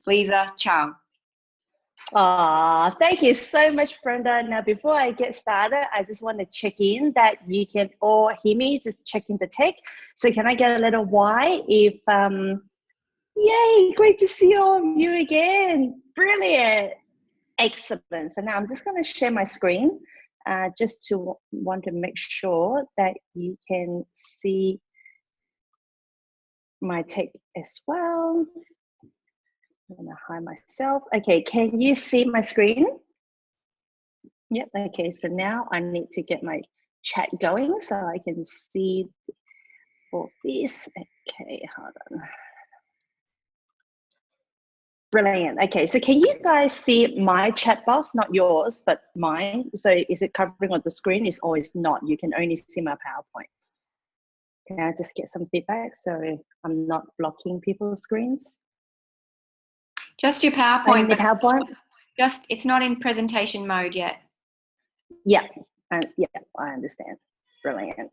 Lisa, ciao. Thank you so much, Brenda. Now, before I get started, I just want to check in that you can all hear me, just checking the tech. So can I get a little Y if, yay, great to see all of you again. Brilliant. Excellent. So now I'm just going to share my screen just to want to make sure that you can see my tech as well. I'm going to hide myself. Okay, can you see my screen? Yep, okay, so now I need to get my chat going so I can see all this. Okay, hold on. Brilliant. Okay, so can you guys see my chat box? Not yours, but mine. So is it covering on the screen? It's always not. You can only see my PowerPoint. Can I just get some feedback so I'm not blocking people's screens? Just your PowerPoint. The PowerPoint? Just, it's not in presentation mode yet. Yeah, yeah, I understand. Brilliant.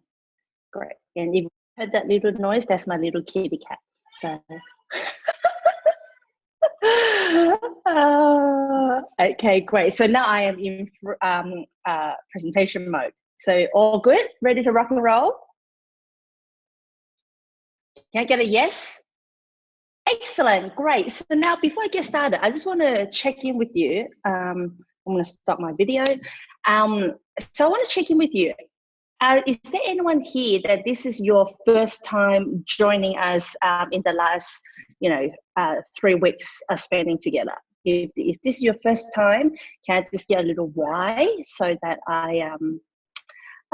Great. And if you heard that little noise, that's my little kitty cat. So okay, great. So now I am in presentation mode. So all good? Ready to rock and roll? Can I get a yes? Excellent, great. So now before I get started, I just want to check in with you. I'm going to stop my video. So I want to check in with you. Is there anyone here that this is your first time joining us in the last, 3 weeks spending together? If this is your first time, can I just get a little Y so that I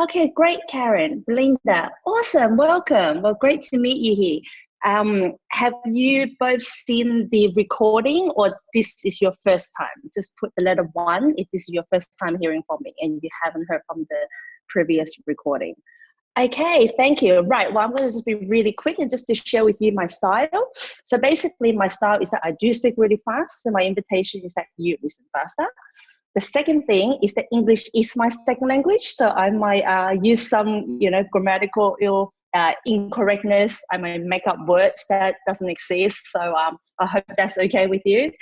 Okay, great, Karen, Belinda, awesome, welcome. Well, great to meet you here. Have you both seen the recording or this is your first time? Just put the letter 1 if this is your first time hearing from me and you haven't heard from the previous recording. Okay, thank you. Right, well, I'm going to just be really quick and just to share with you my style. So basically my style is that I do speak really fast. So my invitation is that you listen faster. The second thing is that English is my second language. So I might use some, grammatical incorrectness. I might make up words that doesn't exist. So I hope that's okay with you.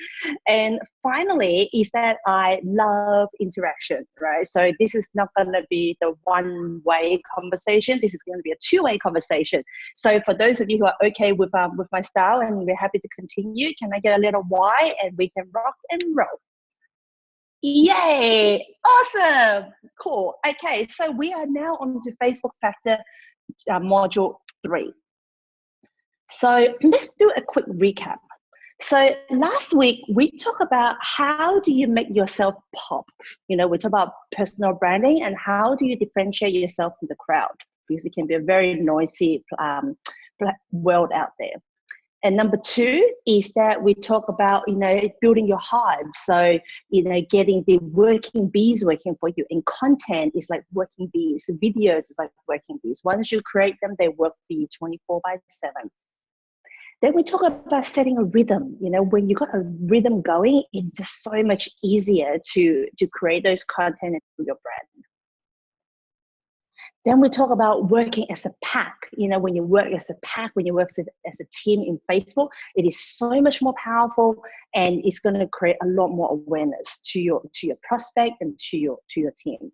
And finally is that I love interaction, right? So this is not going to be the one-way conversation. This is going to be a two-way conversation. So for those of you who are okay with my style and we're happy to continue, can I get a little Y and we can rock and roll? Yay, awesome, cool. Okay, so we are now on to Facebook Factor module 3. So let's do a quick recap. So last week we talked about how do you make yourself pop? We talk about personal branding and how do you differentiate yourself from the crowd, because it can be a very noisy world out there. And number 2 is that we talk about, building your hive. So, getting the working bees working for you. And content is like working bees. Videos is like working bees. Once you create them, they work for you 24/7. Then we talk about setting a rhythm. When you got a rhythm going, it's just so much easier to create those content and build your brand. Then we talk about working as a pack. When you work as a pack, when you work as a team in Facebook, it is so much more powerful and it's going to create a lot more awareness to your prospect and to your team.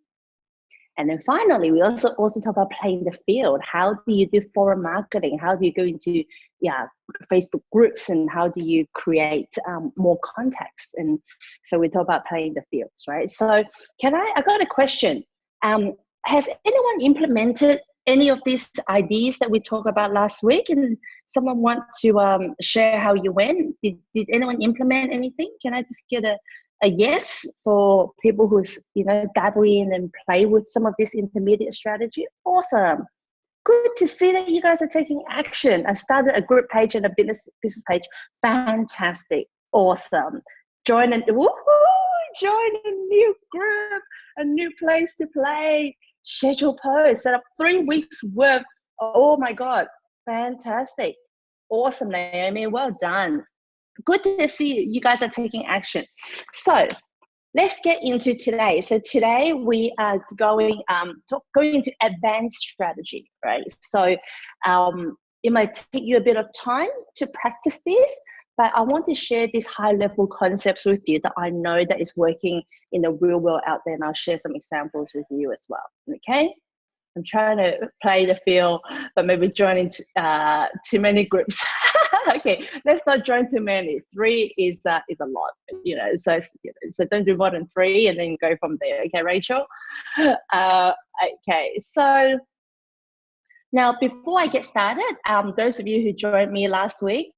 And then finally, we also talk about playing the field. How do you do forum marketing? How do you go into Facebook groups and how do you create more contacts? And so we talk about playing the fields, right? So I got a question. Has anyone implemented any of these ideas that we talked about last week? And someone want to share how you went? Did anyone implement anything? Can I just get a yes for people who's dabble in and play with some of this intermediate strategy? Awesome. Good to see that you guys are taking action. I started a group page and a business page. Fantastic. Awesome. Join a new group, a new place to play. Schedule posts, set up 3 weeks worth. Oh my God, fantastic. Awesome, Naomi, well done. Good to see you guys are taking action. So let's get into today. So today we are going into advanced strategy, right? So it might take you a bit of time to practice this, but I want to share these high level concepts with you that I know that is working in the real world out there, and I'll share some examples with you as well. Okay. I'm trying to play the field, but maybe joining too many groups. Okay, let's not join too many. 3 is a lot, so don't do more than 3, and then go from there. Okay, Rachel. Okay, so now before I get started, those of you who joined me last week,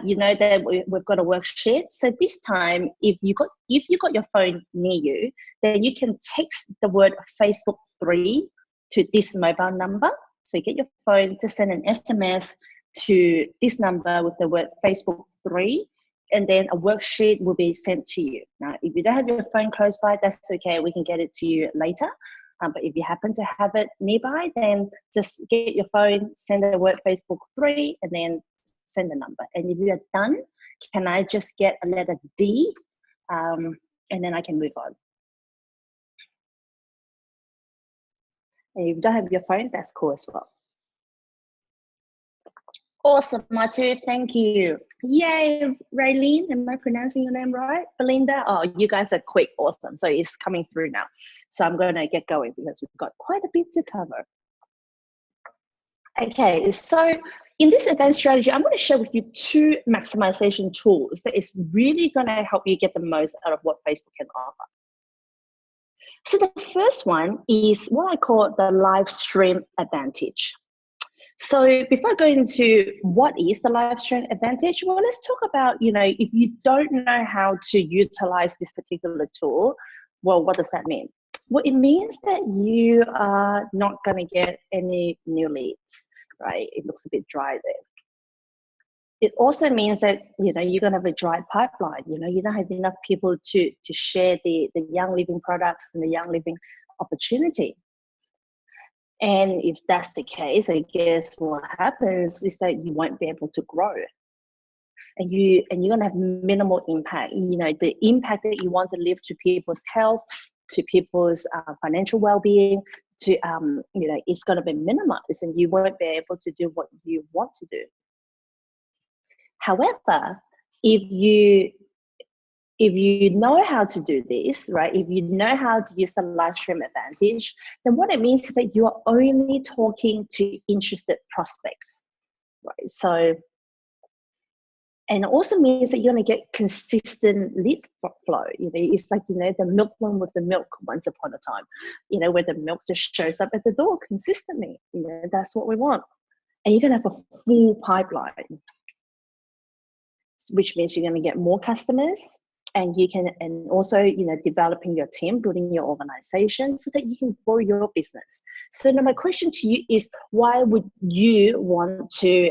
you know that we've got a worksheet. So this time, if you got your phone near you, then you can text the word Facebook 3 to this mobile number. So you get your phone to send an SMS to this number with the word Facebook 3, and then a worksheet will be sent to you. Now, if you don't have your phone close by, that's okay. We can get it to you later. But if you happen to have it nearby, then just get your phone, send the word Facebook 3, and then send the number. And if you are done, can I just get a letter D, and then I can move on. And if you don't have your phone, that's cool as well. Awesome, Matu, thank you. Yay, Raylene, am I pronouncing your name right? Belinda, oh, you guys are quick, awesome. So it's coming through now. So I'm gonna get going because we've got quite a bit to cover. Okay, so in this event strategy, I'm gonna share with you 2 maximization tools that is really gonna help you get the most out of what Facebook can offer. So the first one is what I call the live stream advantage. So before I go into what is the live stream advantage, well, let's talk about, if you don't know how to utilize this particular tool, well, what does that mean? Well, it means that you are not going to get any new leads, right? It looks a bit dry there. It also means that, you're going to have a dry pipeline. You don't have enough people to share the Young Living products and the Young Living opportunity. And if that's the case, I guess what happens is that you won't be able to grow. And you're going to have minimal impact. The impact that you want to leave to people's health, to people's financial well-being, to it's going to be minimized, and you won't be able to do what you want to do. However, if you know how to do this, right, if you know how to use the live stream advantage, then what it means is that you are only talking to interested prospects, right? So, and it also means that you're going to get consistent lead flow. It's like, the milkman with the milk once upon a time, where the milk just shows up at the door consistently. That's what we want. And you're going to have a full pipeline, which means you're going to get more customers, and also, developing your team, building your organization so that you can grow your business. So now my question to you is, why would you want to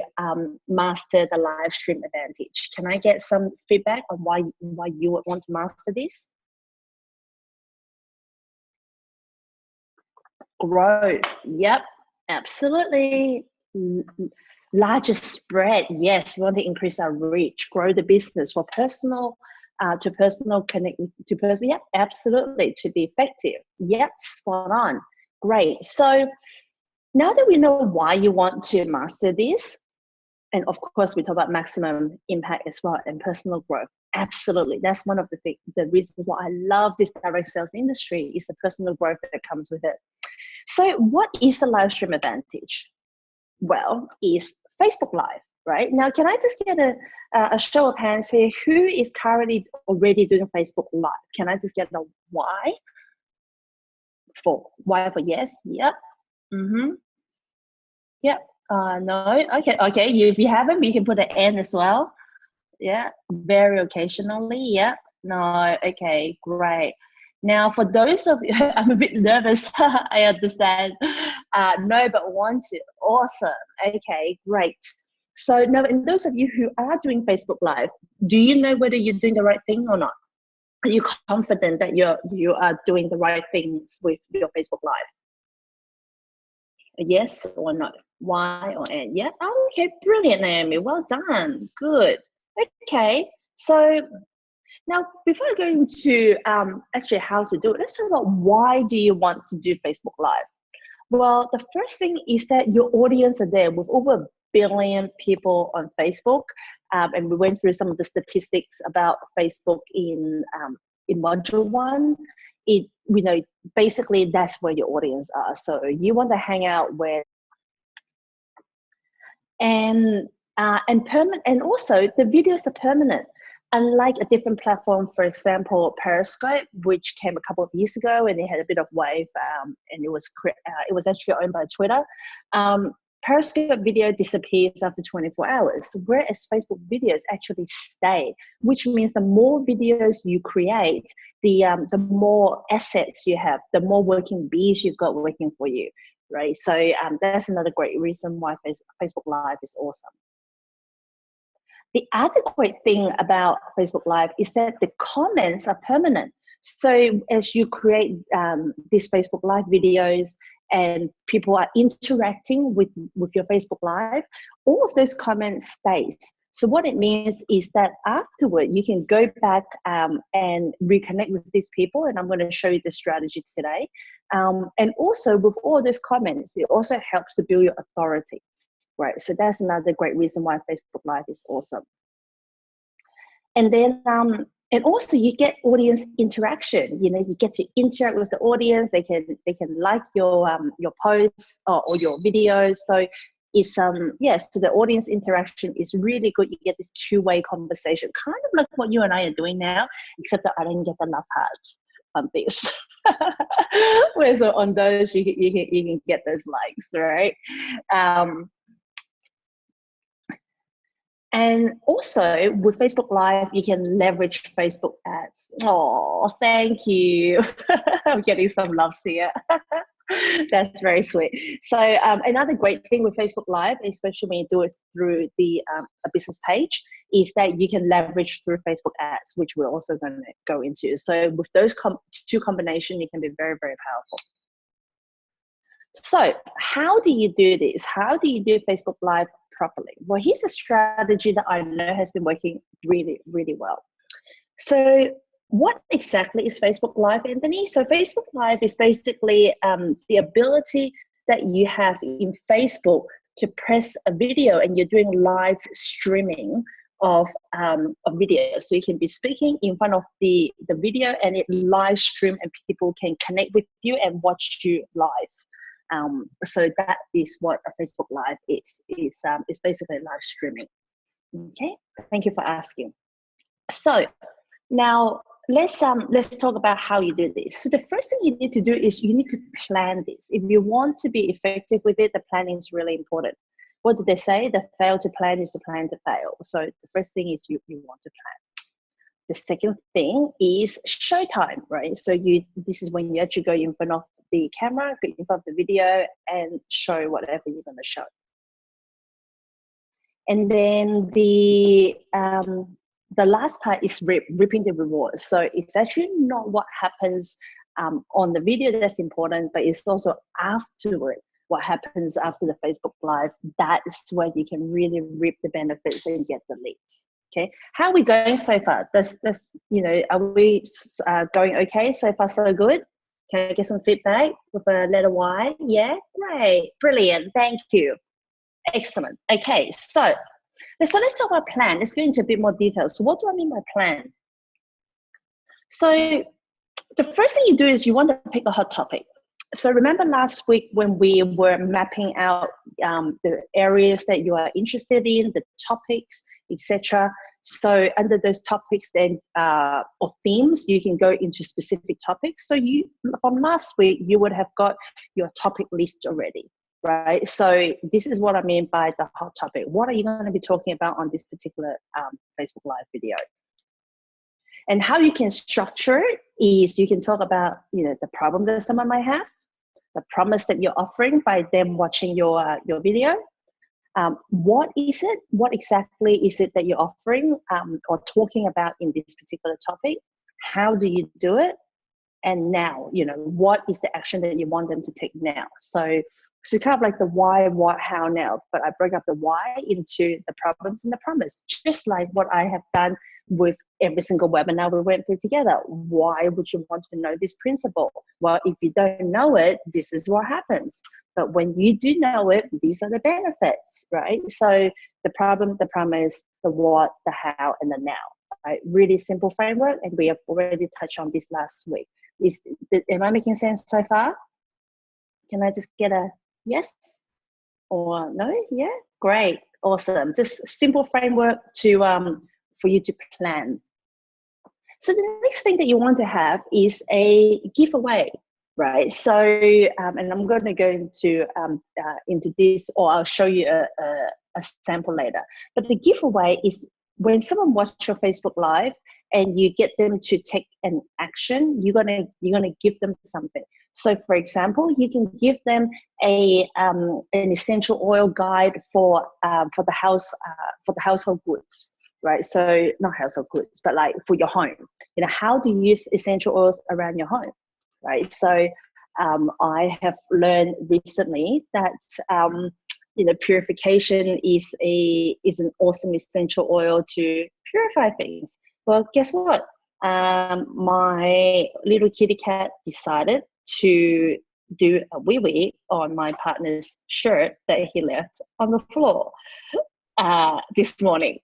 master the live stream advantage? Can I get some feedback on why you would want to master this? Growth, yep, absolutely. Larger spread, yes, we want to increase our reach, grow the business for personal to personal, connect to person. Yeah, absolutely, to be effective. Yep, spot on. Great. So now that we know why you want to master this, and of course we talk about maximum impact as well and personal growth. Absolutely, that's one of the reasons why I love this direct sales industry, is the personal growth that comes with it. So what is the live stream advantage? Well, is Facebook Live, right? Now, can I just get a show of hands here? Who is currently already doing Facebook Live? Can I just get the why? Why for yes? Yep. Yep. No. Okay. If you haven't, you can put an N as well. Yeah. Very occasionally. Yep. No. Okay. Great. Now, for those of you, I'm a bit nervous. I understand. No, but want to. Awesome. Okay. Great. So now, in those of you who are doing Facebook Live, do you know whether you're doing the right thing or not? Are you confident that you are doing the right things with your Facebook Live? Yes or no? Y or N? Yeah. Oh, okay. Brilliant, Naomi. Well done. Good. Okay. So now, before I go into actually how to do it, let's talk about why do you want to do Facebook Live? Well, the first thing is that your audience are there with over 1 billion people on Facebook, and we went through some of the statistics about Facebook in module 1. Basically that's where your audience are. So you want to hang out with and permanent, and also the videos are permanent. Unlike a different platform, for example, Periscope, which came a couple of years ago and it had a bit of wave, and it was actually owned by Twitter. Periscope video disappears after 24 hours, whereas Facebook videos actually stay, which means the more videos you create, the more assets you have, the more working bees you've got working for you, right? So that's another great reason why Facebook Live is awesome. The other great thing about Facebook Live is that the comments are permanent. So as you create these Facebook Live videos and people are interacting with your Facebook Live, all of those comments stays. So what it means is that afterward, you can go back and reconnect with these people, and I'm going to show you the strategy today. And also with all those comments, it also helps to build your authority, right? So that's another great reason why Facebook Live is awesome. And then, and also you get audience interaction. You get to interact with the audience. They can like your posts or your videos. So it's yes, so the audience interaction is really good. You get this two-way conversation, kind of like what you and I are doing now, except that I didn't get the love hearts on this. Whereas on those you can get those likes, right? And also with Facebook Live, you can leverage Facebook ads. Oh, thank you. I'm getting some loves here. That's very sweet. So another great thing with Facebook Live, especially when you do it through a business page, is that you can leverage through Facebook ads, which we're also going to go into. So with those two combinations, it can be very, very powerful. So how do you do this? How do you do Facebook Live properly? Well, here's a strategy that I know has been working really, really well. So what exactly is Facebook Live, Anthony? So Facebook Live is basically the ability that you have in Facebook to press a video and you're doing live streaming of a video. So you can be speaking in front of the video and it live stream and people can connect with you and watch you live. So that is what a Facebook Live is. It's basically live streaming. Okay, thank you for asking. So now let's talk about how you do this. So the first thing you need to do is you need to plan this. If you want to be effective with it, the planning is really important. What did they say? The fail to plan is to plan to fail. So the first thing is you want to plan. The second thing is showtime, right? So this is when you actually go in front of the camera, go in front of the video and show whatever you're going to show. And then the last part is reaping the rewards. So it's actually not what happens on the video that's important, but it's also afterward, what happens after the Facebook Live. That is where you can really reap the benefits and get the leads. Okay, how are we going so far? Are we going okay so far? So good. Can I get some feedback with a letter Y? Yeah, great, brilliant, thank you, excellent. Okay, so let's talk about plan. Let's go into a bit more detail. So what do I mean by plan? So the first thing you do is you want to pick a hot topic. So remember last week when we were mapping out the areas that you are interested in, the topics, etc. So under those topics then or themes, you can go into specific topics. So from last week, you would have got your topic list already, right? So this is what I mean by the hot topic. What are you going to be talking about on this particular Facebook Live video? And how you can structure it is you can talk about the problem that someone might have, the promise that you're offering by them watching your video. What is it? What exactly is it that you're offering or talking about in this particular topic? How do you do it? And now, what is the action that you want them to take now? So kind of like the why, what, how, now, but I break up the why into the problems and the promise, just like what I have done with every single webinar we went through together. Why would you want to know this principle? Well, if you don't know it, this is what happens. But when you do know it, these are the benefits, right? So the problem is the what, the how, and the now. Right? Really simple framework, and we have already touched on this last week. Am I making sense so far? Can I just get a yes or no? Yeah, great, awesome. Just simple framework to for you to plan. So the next thing that you want to have is a giveaway, right? So, and I'm going to go into this, or I'll show you a sample later. But the giveaway is when someone watches your Facebook Live and you get them to take an action, you're gonna give them something. So, for example, you can give them an essential oil guide for the household goods, right? So not household goods, but like for your home. You know, how to use essential oils around your home, right? So I have learned recently that purification is an awesome essential oil to purify things. Well, guess what? My little kitty cat decided to do a wee-wee on my partner's shirt that he left on the floor this morning.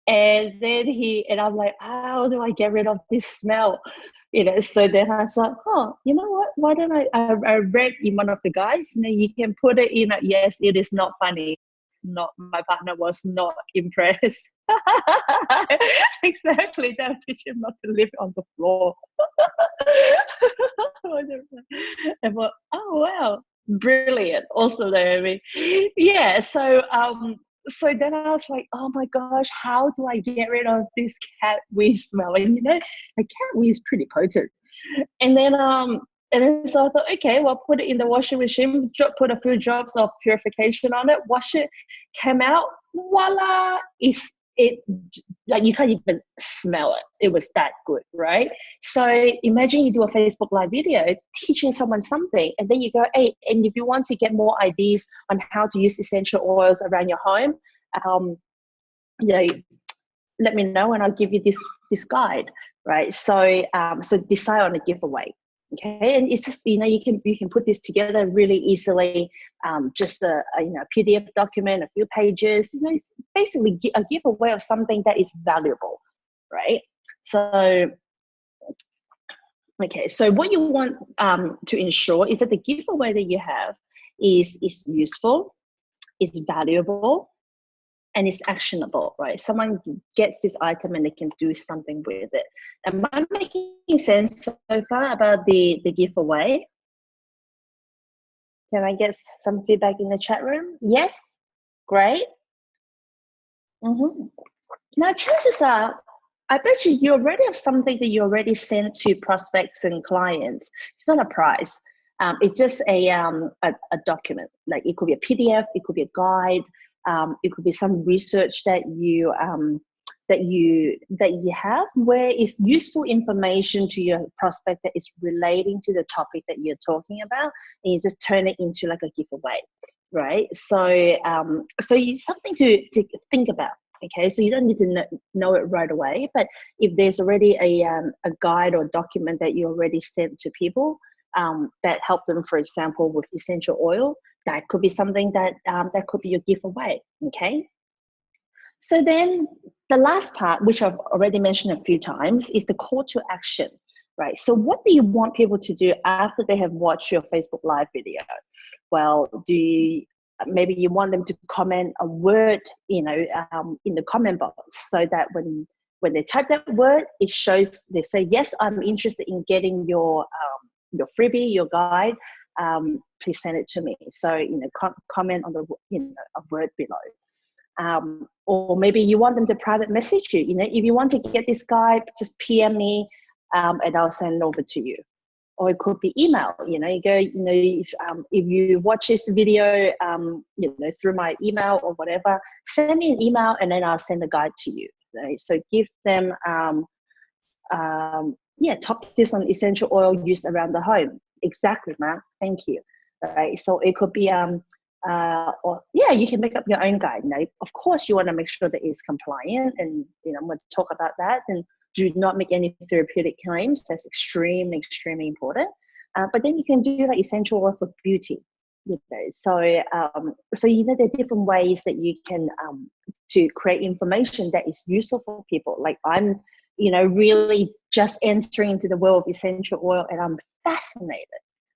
And then I'm like, how do I get rid of this smell? So then I thought, you know what? Why don't I read in one of the guides, you can put it in. Yes, it is not funny. It's not, my partner was not impressed. Exactly, that teach him not to live on the floor. I thought, oh wow, brilliant. Also, Naomi. Yeah, so then I was like, oh my gosh, how do I get rid of this cat wee smell? And the cat wee is pretty potent. And then so I thought, okay, well, put it in the washing machine, put a few drops of purification on it, wash it, came out, voila, like you can't even smell it. It was that good, right? So imagine you do a Facebook Live video teaching someone something, and then you go, hey, and if you want to get more ideas on how to use essential oils around your home, let me know and I'll give you this guide, right? So so decide on a giveaway. Okay, and it's just you can put this together really easily. Just a PDF document, a few pages. Basically a giveaway of something that is valuable, right? So, okay, so what you want to ensure is that the giveaway that you have is useful, is valuable, and it's actionable, right? Someone gets this item and they can do something with it. Am I making sense so far about the giveaway? Can I get some feedback in the chat room? Yes? Great. Now, chances are, I bet you already have something that you already sent to prospects and clients. It's not a prize. It's just a document. Like it could be a PDF, it could be a guide, it could be some research that you have where it's useful information to your prospect that is relating to the topic that you're talking about, and you just turn it into like a giveaway, right? So it's something to think about. Okay, so you don't need to know it right away, but if there's already a guide or document that you already sent to people that help them, for example, with essential oil, that could be something that could be your giveaway. Okay. So then the last part, which I've already mentioned a few times, is the call to action, right? So what do you want people to do after they have watched your Facebook Live video? Well, maybe you want them to comment a word, in the comment box, so that when they type that word, it shows, they say, yes, I'm interested in getting your freebie, your guide, please send it to me. So, comment on the, a word below. Or maybe you want them to private message you, if you want to get this guide, just PM me, and I'll send it over to you. Or it could be email, you go, if you watch this video, through my email or whatever, send me an email and then I'll send the guide to you. Right? So give them, top tips on essential oil use around the home. Exactly, Mark. Thank you. All right. So it could be or yeah, you can make up your own guide. Now, of course, you want to make sure that it's compliant, and I'm going to talk about that. And do not make any therapeutic claims. That's extremely, extremely important. But then you can do like essential oil for beauty. So there are different ways that you can to create information that is useful for people. Like I'm, really just entering into the world of essential oil, and I'm fascinated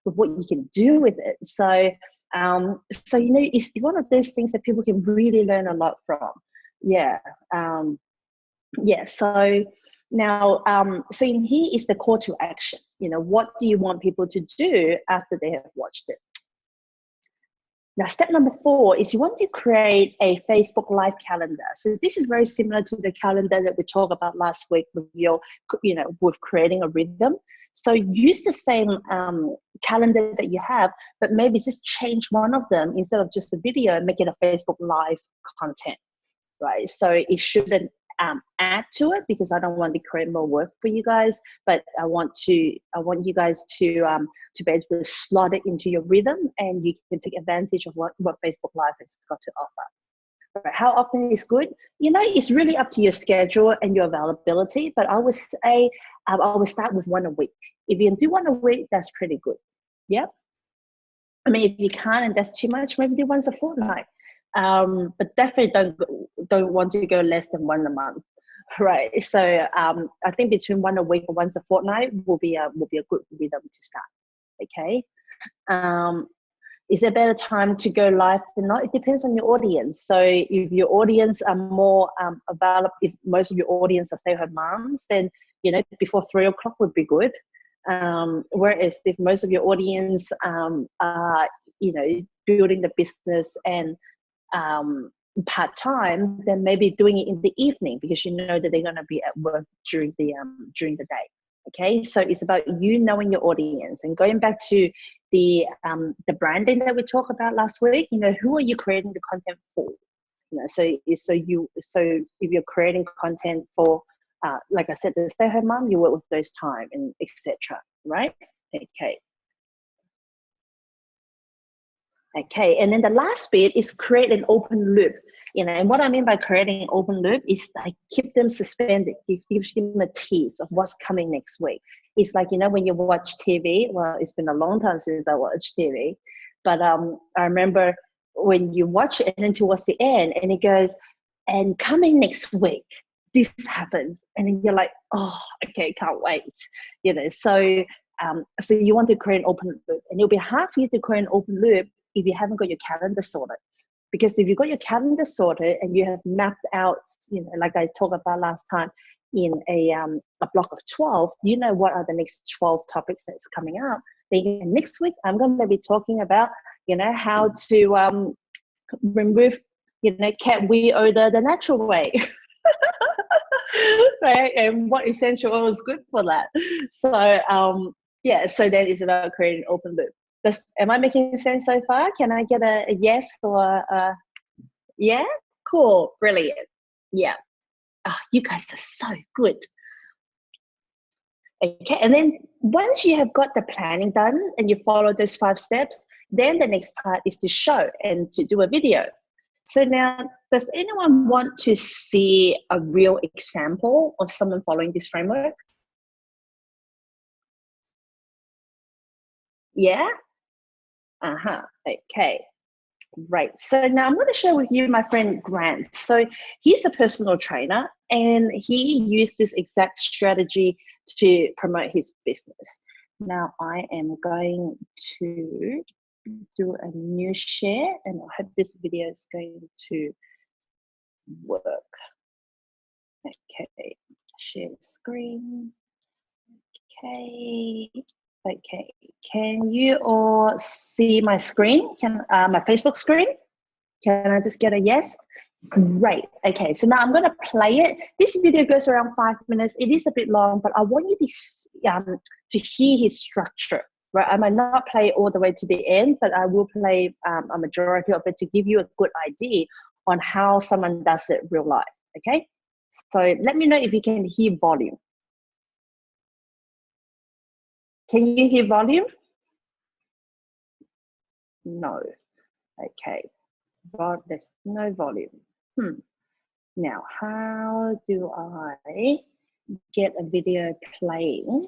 with what you can do with it. So it's one of those things that people can really learn a lot from. So now, so in here is the call to action. What do you want people to do after they have watched it? Now, step number 4 is you want to create a Facebook Live calendar. So this is very similar to the calendar that we talked about last week with with creating a rhythm. So use the same calendar that you have, but maybe just change one of them instead of just a video, make it a Facebook Live content, right? So it shouldn't add to it, because I don't want to create more work for you guys, but I want you guys to be able to slot it into your rhythm, and you can take advantage of what Facebook Live has got to offer. Right. How often is good? It's really up to your schedule and your availability, but I would say I would start with 1 a week. If you can do 1 a week, that's pretty good. Yep. I mean, if you can't and that's too much, maybe do once a fortnight. But definitely don't want to go less than 1 a month, right? So I think between 1 a week and once a fortnight will be a good rhythm to start. Okay. Is there a better time to go live than not? It depends on your audience. So if your audience are more available, if most of your audience are stay-at-home moms, then before 3 o'clock would be good. Whereas if most of your audience are building the business and part-time, then maybe doing it in the evening, because that they're going to be at work during the day. Okay, so it's about you knowing your audience and going back to the branding that we talked about last week. Who are you creating the content for? So if you're creating content for like I said, the stay-at-home mom, you work with those time and etc. Right? Okay, and then the last bit is create an open loop. And what I mean by creating an open loop is like keep them suspended, give them a tease of what's coming next week. It's like, when you watch TV, well, it's been a long time since I watched TV, but I remember when you watch it and then towards the end and it goes, and coming next week, this happens. And then you're like, oh, okay, can't wait. So you want to create an open loop, and it'll be hard for you to create an open loop if you haven't got your calendar sorted. Because if you've got your calendar sorted and you have mapped out, like I talked about last time, in a block of 12, what are the next 12 topics that's coming up. Then next week, I'm going to be talking about, how to remove, cat wee odor the natural way. Right? And what essential oil is good for that. So, so that is about creating an open loop. Am I making sense so far? Can I get a yes or a yeah? Cool, brilliant. Yeah. Oh, you guys are so good. Okay, and then once you have got the planning done and you follow those 5 steps, then the next part is to show and to do a video. So now, does anyone want to see a real example of someone following this framework? Yeah? Okay. Right. So now I'm going to share with you my friend Grant. So he's a personal trainer, and he used this exact strategy to promote his business. Now I am going to do a new share, and I hope this video is going to work. Okay, share screen. Okay, can you all see my screen? My Facebook screen? Can I just get a yes? Great. Okay, so now I'm going to play it. This video goes around 5 minutes. It is a bit long, but I want you to hear his structure. Right? I might not play all the way to the end, but I will play a majority of it to give you a good idea on how someone does it real life. Okay, so let me know if you can hear volume. Can you hear volume? No. Okay, but there's no volume. Now, how do I get a video playing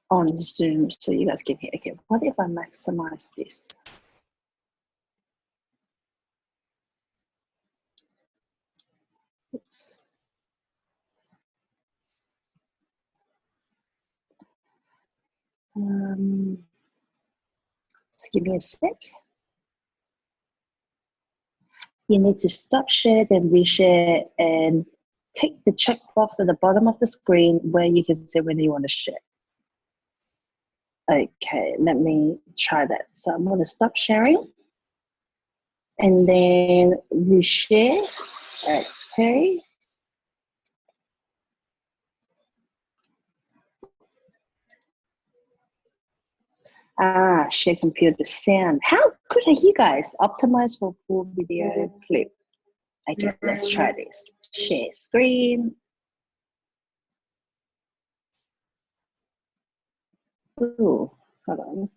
on Zoom so you guys can hear? Okay, what if I maximize this? Oops. Just give me a sec. You need to stop share, then reshare, and tick the checkbox at the bottom of the screen where you can say whether you want to share. Okay, let me try that. So I'm going to stop sharing and then reshare. Okay. Share computer sound. How good are you guys? Optimize for full video clip. Okay, let's try this. Share screen. Ooh, hold on.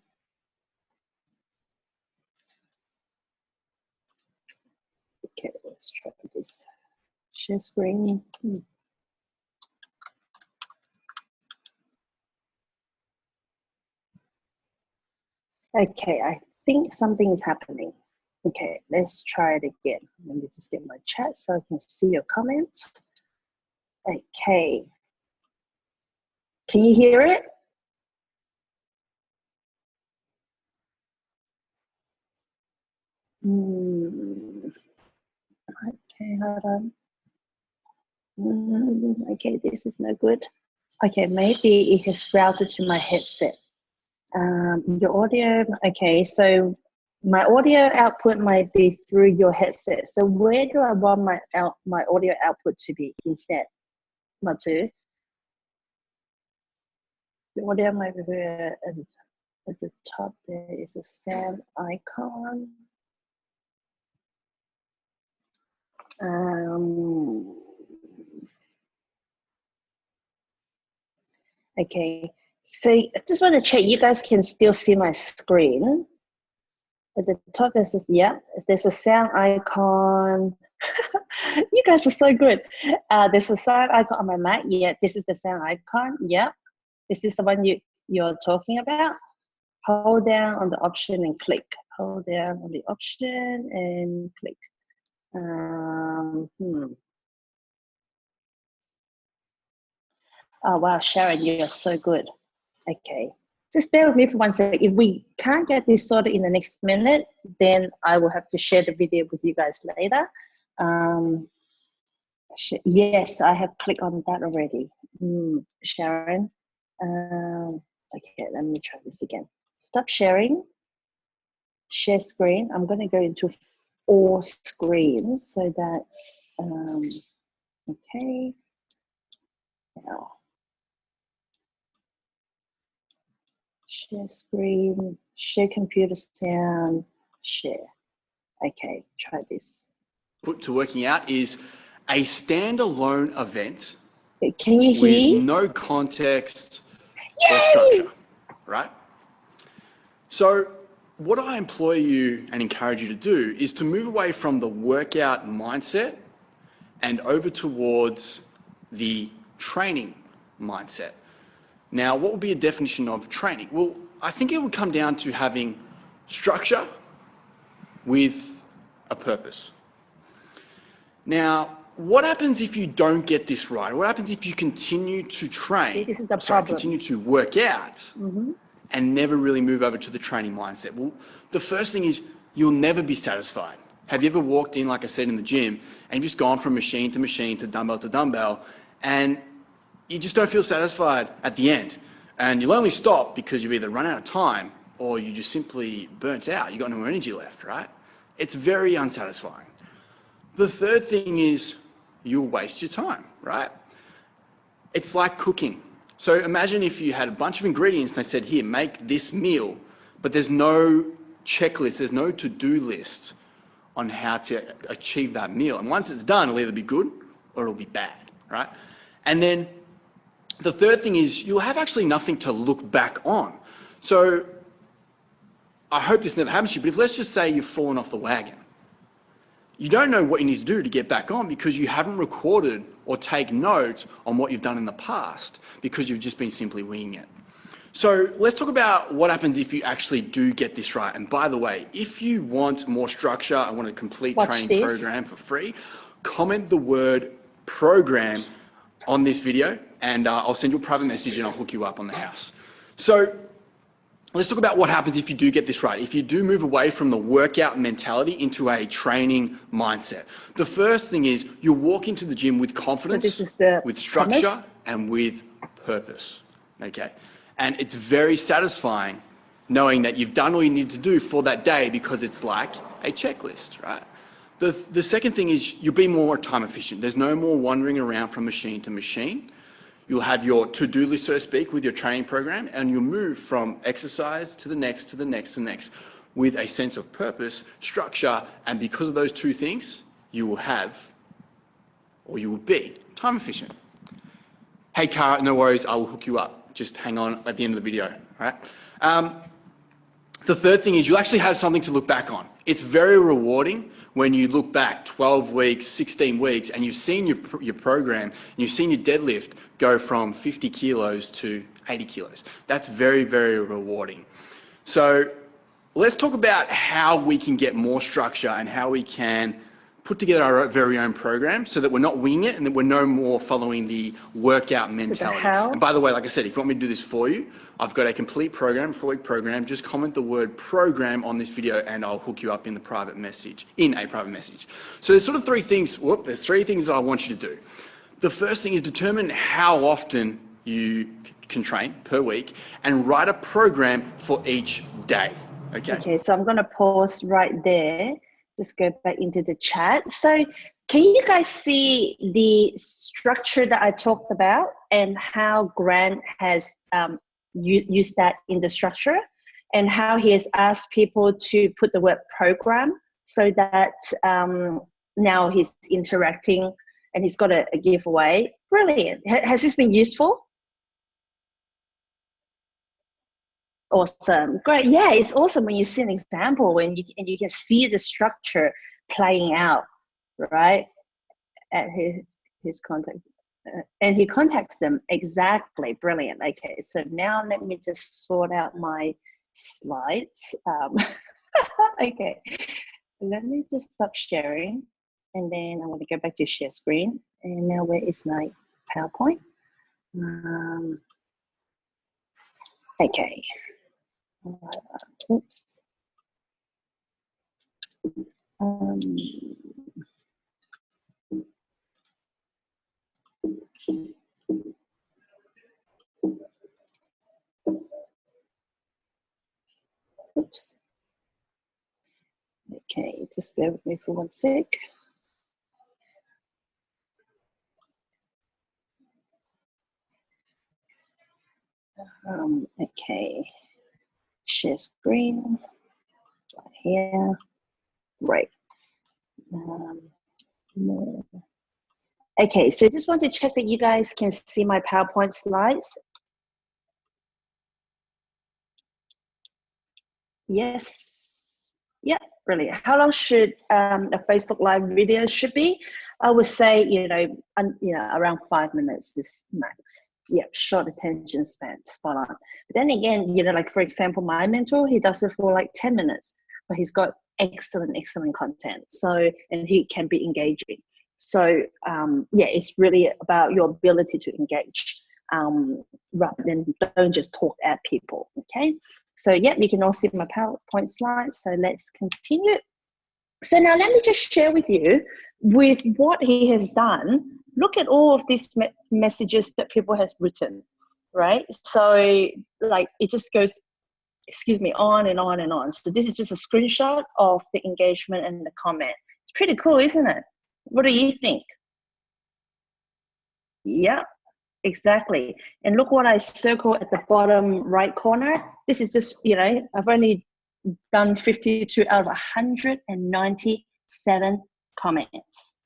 Okay, let's try this. Share screen. Okay, I think something is happening. Okay, let's try it again. Let me just get my chat so I can see your comments. Okay. Can you hear it? Okay, hold on. Okay, this is no good. Okay, maybe it has routed to my headset. Your audio, okay, so my audio output might be through your headset. So where do I want my audio output to be instead? Matu? The audio might be here, and at the top there is a sound icon. Okay, so I just want to check you guys can still see my screen. At the top there's this, yeah, there's a sound icon. You guys are so good. There's a sound icon on my Mac. Yeah, this is the sound icon. Yeah, is this the one you're talking about? Hold down on the option and click. Hold down on the option and click. Oh wow, Sharon, you're so good. Okay, just bear with me for 1 second. If we can't get this sorted in the next minute, then I will have to share the video with you guys later. Yes, I have clicked on that already. Sharon. Okay, let me try this again. Stop sharing. Share screen. I'm going to go into all screens so that, okay. Now, share screen, share computer sound, share. Okay, try this. Put to working out is a standalone event. Can you hear? With no context or structure, right? So what I employ you and encourage you to do is to move away from the workout mindset and over towards the training mindset. Now, what would be a definition of training? Well, I think it would come down to having structure with a purpose. Now, what happens if you don't get this right? What happens if you continue to train, this is the problem. continue to work out and never really move over to the training mindset? Well, the first thing is you'll never be satisfied. Have you ever walked in, like I said, in the gym and just gone from machine to dumbbell, and you just don't feel satisfied at the end? And you'll only stop because you've either run out of time or you just simply burnt out. You've got no more energy left, right? It's very unsatisfying. The third thing is you'll waste your time, right? It's like cooking. So imagine if you had a bunch of ingredients and they said, here, make this meal, but there's no checklist, there's no to-do list on how to achieve that meal. And once it's done, it'll either be good or it'll be bad, right? And then the third thing is you'll have actually nothing to look back on. So I hope this never happens to you, but if let's just say you've fallen off the wagon, you don't know what you need to do to get back on because you haven't recorded or taken notes on what you've done in the past because you've just been simply winging it. So let's talk about what happens if you actually do get this right. And by the way, if you want more structure, I want a complete training program for free, comment the word program on this video and I'll send you a private message and I'll hook you up on the house. So let's talk about what happens if you do get this right. If you do move away from the workout mentality into a training mindset. The first thing is you'll walk into the gym with confidence, with structure, and with purpose. Okay. And it's very satisfying knowing that you've done all you need to do for that day because it's like a checklist, right? The second thing is you'll be more time efficient. There's no more wandering around from machine to machine. You'll have your to-do list, so to speak, with your training program, and you'll move from exercise to the next, to the next, to the next, with a sense of purpose, structure, and because of those two things, you will have, or you will be, time efficient. Hey, Cara, no worries, I will hook you up. Just hang on at the end of the video, all right? The third thing is you'll actually have something to look back on. It's very rewarding when you look back 12 weeks, 16 weeks, and you've seen your program, and you've seen your deadlift go from 50 kilos to 80 kilos. That's very, very rewarding. So let's talk about how we can get more structure and how we can put together our very own program so that we're not winging it and that we're no more following the workout mentality. And by the way, like I said, if you want me to do this for you, I've got a complete program, 4-week program. Just comment the word program on this video and I'll hook you up in a private message. So there's sort of three things, there's three things I want you to do. The first thing is determine how often you can train per week and write a program for each day, okay? Okay, so I'm gonna pause right there. Just go back into the chat. So can you guys see the structure that I talked about and how Grant has used that in the structure and how he has asked people to put the word program so that now he's interacting and he's got a giveaway. Brilliant. Has this been useful? Awesome, great. Yeah, it's awesome when you see an example and you can see the structure playing out, right? At his contact, and he contacts them exactly. Brilliant. Okay, so now let me just sort out my slides. Okay, let me just stop sharing, and then I want to go back to share screen. And now where is my PowerPoint? Okay. Oops. Oops. Okay, just bear with me for 1 sec. Okay, share screen right here. Right. Okay, so just want to check that you guys can see my PowerPoint slides. Yes. Yeah, brilliant. How long should a Facebook Live video should be? I would say, around 5 minutes is max. Yeah, short attention span, spot on. But then again, like for example, my mentor, he does it for like 10 minutes, but he's got excellent content. So, and he can be engaging. So, yeah, it's really about your ability to engage rather than don't just talk at people, okay? So, yeah, you can all see my PowerPoint slides. So let's continue. So now let me just share with you with what he has done. Look at all of these messages that people have written, right? So like it just goes, on and on and on. So this is just a screenshot of the engagement and the comment. It's pretty cool, isn't it? What do you think? Yeah, exactly. And look what I circle at the bottom right corner. This is just, I've only done 52 out of 197 comments.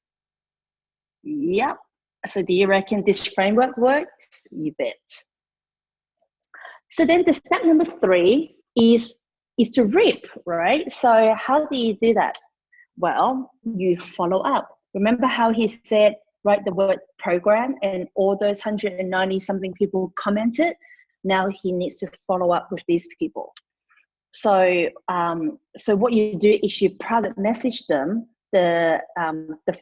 Yep. So do you reckon this framework works? You bet. So then the step number 3 is to rip, right? So how do you do that? Well, you follow up. Remember how he said, write the word program, and all those 190 something people commented? Now he needs to follow up with these people. So, so what you do is you private message them. The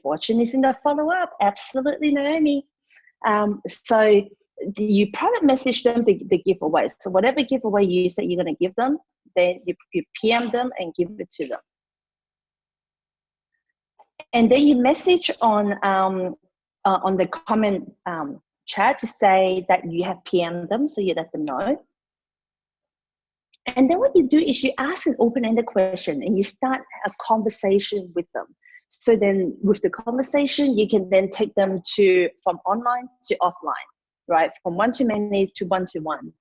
fortune is in the follow up. Absolutely, Naomi. So you private message them the giveaway. So whatever giveaway you say you're going to give them, then you PM them and give it to them. And then you message on the comment chat to say that you have PM'd them, so you let them know. And then what you do is you ask an open-ended question and you start a conversation with them. So then with the conversation, you can then take them from online to offline, right? From one-to-many to one-to-one.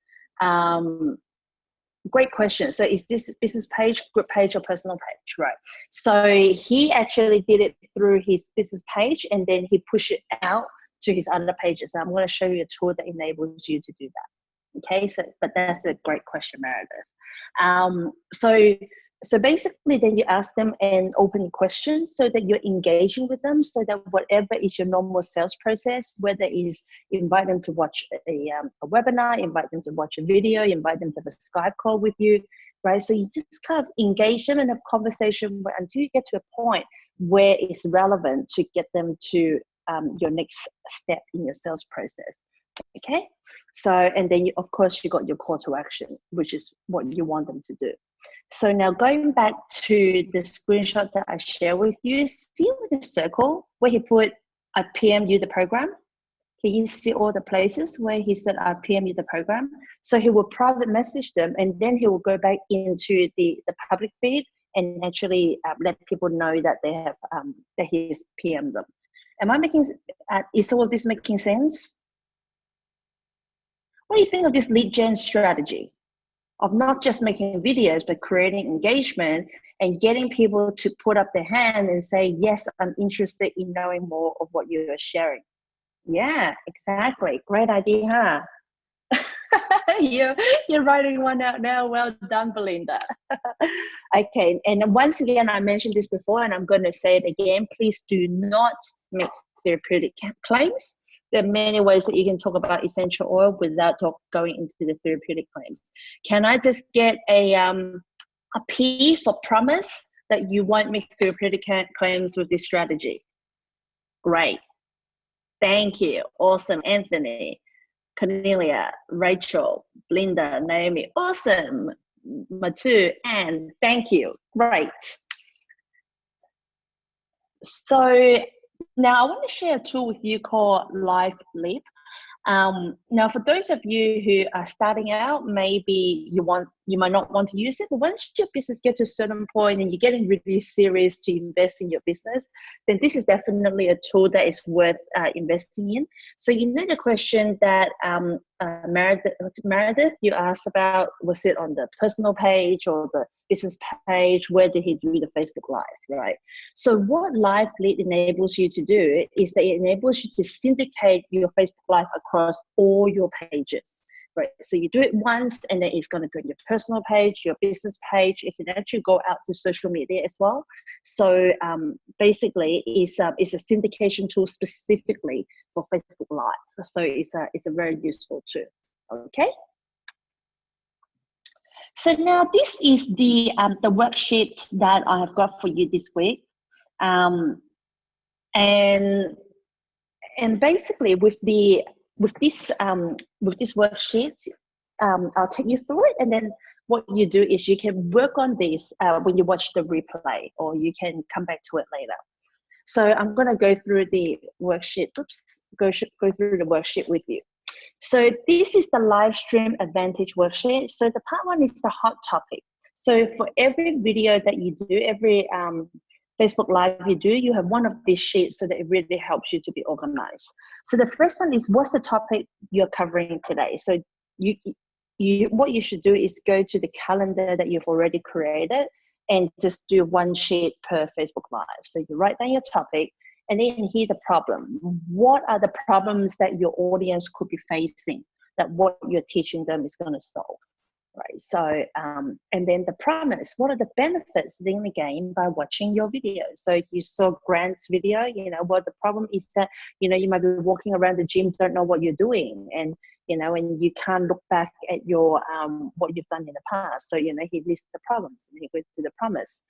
Great question. So is this business page, group page, or personal page, right? So he actually did it through his business page and then he pushed it out to his other pages. So I'm going to show you a tool that enables you to do that. Okay, so but that's a great question, Meredith. So basically then you ask them an open question so that you're engaging with them, so that whatever is your normal sales process, whether it is invite them to watch a webinar, invite them to watch a video, invite them to have a Skype call with you, right? So you just kind of engage them in a conversation until you get to a point where it's relevant to get them to your next step in your sales process. Okay, so and then of course you got your call to action, which is what you want them to do. So now going back to the screenshot that I share with you, see with the circle where he put I PM you the program? Can you see all the places where he said I PM you the program? So he will private message them and then he will go back into the public feed and actually let people know that they have that he's PM them. Am I making, is all of this making sense? What do you think of this lead gen strategy of not just making videos, but creating engagement and getting people to put up their hand and say, yes, I'm interested in knowing more of what you are sharing? Yeah, exactly. Great idea, huh? You're writing one out now. Well done, Belinda. Okay, and once again, I mentioned this before and I'm going to say it again. Please do not make therapeutic claims. There are many ways that you can talk about essential oil without going into the therapeutic claims. Can I just get a P for promise that you won't make therapeutic claims with this strategy? Great. Thank you. Awesome. Anthony, Cornelia, Rachel, Linda, Naomi. Awesome. Matu, and thank you. Great. So now I want to share a tool with you called Live Leap. Now, for those of you who are starting out, maybe you might not want to use it, but once your business gets to a certain point and you're getting really serious to invest in your business, then this is definitely a tool that is worth investing in. So you know the question that Meredith, you asked about, was it on the personal page or the business page? Where did he do the Facebook Live, right? So what Live Lead enables you to do is that it enables you to syndicate your Facebook Live across all your pages, right? So you do it once and then it's going to go to your personal page, your business page. It can actually go out to social media as well. So basically it's a syndication tool specifically for Facebook Live. So it's a very useful tool, okay? So now this is the worksheet that I have got for you this week. And basically with this worksheet, I'll take you through it, and then what you do is you can work on this when you watch the replay, or you can come back to it later. So I'm going to go through the worksheet. Go through the worksheet with you. So this is the live stream advantage worksheet. So the part one is the hot topic. So for every video that you do, every Facebook Live you do, you have one of these sheets so that it really helps you to be organized. So the first one is, what's the topic you're covering today? So what you should do is go to the calendar that you've already created and just do one sheet per Facebook Live. So you write down your topic, and then here's the problem. What are the problems that your audience could be facing that what you're teaching them is going to solve. Right. So, and then the promise, what are the benefits they're going to gain by watching your video? So if you saw Grant's video, what the problem is that, you might be walking around the gym, don't know what you're doing. And, and you can't look back at your, what you've done in the past. So, he lists the problems and he goes to the promise.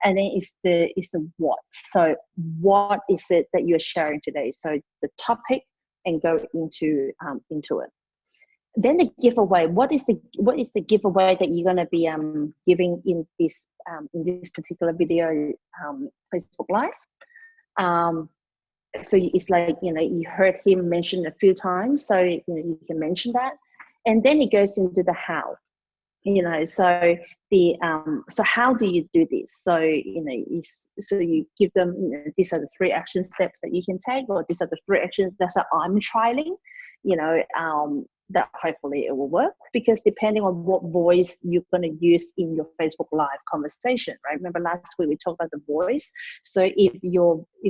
And then it's the what. So what is it that you're sharing today? So the topic and go into it. Then the giveaway. What is the giveaway that you're going to be giving in this particular video Facebook Live? So it's like you heard him mention a few times, so you can mention that, and then it goes into the how. So the so how do you do this? So so you give them these are the 3 action steps that you can take, or these are the 3 actions that I'm trialing. That hopefully it will work, because depending on what voice you're going to use in your Facebook Live conversation, right? Remember last week we talked about the voice. So if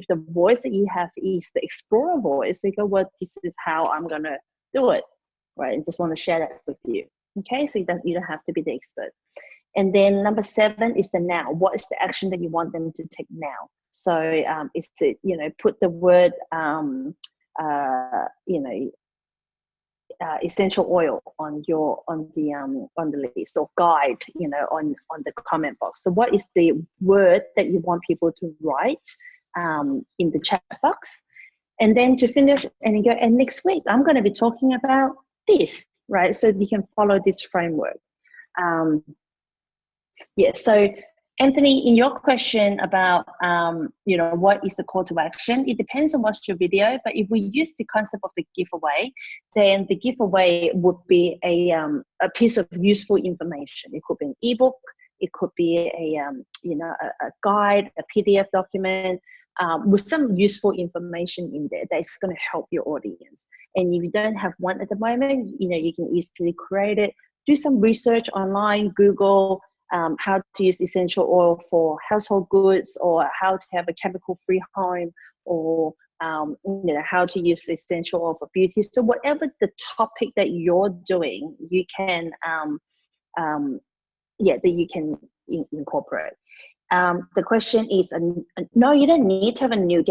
the voice that you have is the explorer voice, you go, well, this is how I'm going to do it, right? And just want to share that with you. Okay, so you don't have to be the expert. And then number 7 is the now. What is the action that you want them to take now? So it's to put the word essential oil on the list, or guide on the comment box. So what is the word that you want people to write in the chat box? And then to finish and go, and next week I'm going to be talking about this, right? So you can follow this framework. So Anthony, in your question about, what is the call to action? It depends on what's your video, but if we use the concept of the giveaway, then the giveaway would be a piece of useful information. It could be an ebook, it could be a guide, a PDF document, with some useful information in there that's going to help your audience. And if you don't have one at the moment, you can easily create it. Do some research online, Google, how to use essential oil for household goods, or how to have a chemical-free home, or how to use essential oil for beauty. So whatever the topic that you're doing, you can that you can incorporate. The question is, no, you don't need to have a new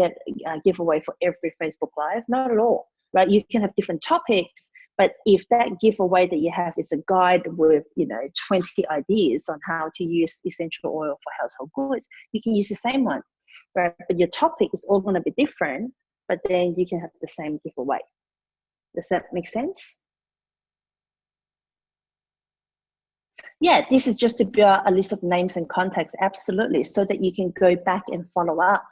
giveaway for every Facebook Live, not at all, right? You can have different topics. But if that giveaway that you have is a guide with 20 ideas on how to use essential oil for household goods, you can use the same one, right? But your topic is all going to be different, but then you can have the same giveaway. Does that make sense? Yeah, this is just to build a list of names and contacts, absolutely, so that you can go back and follow up.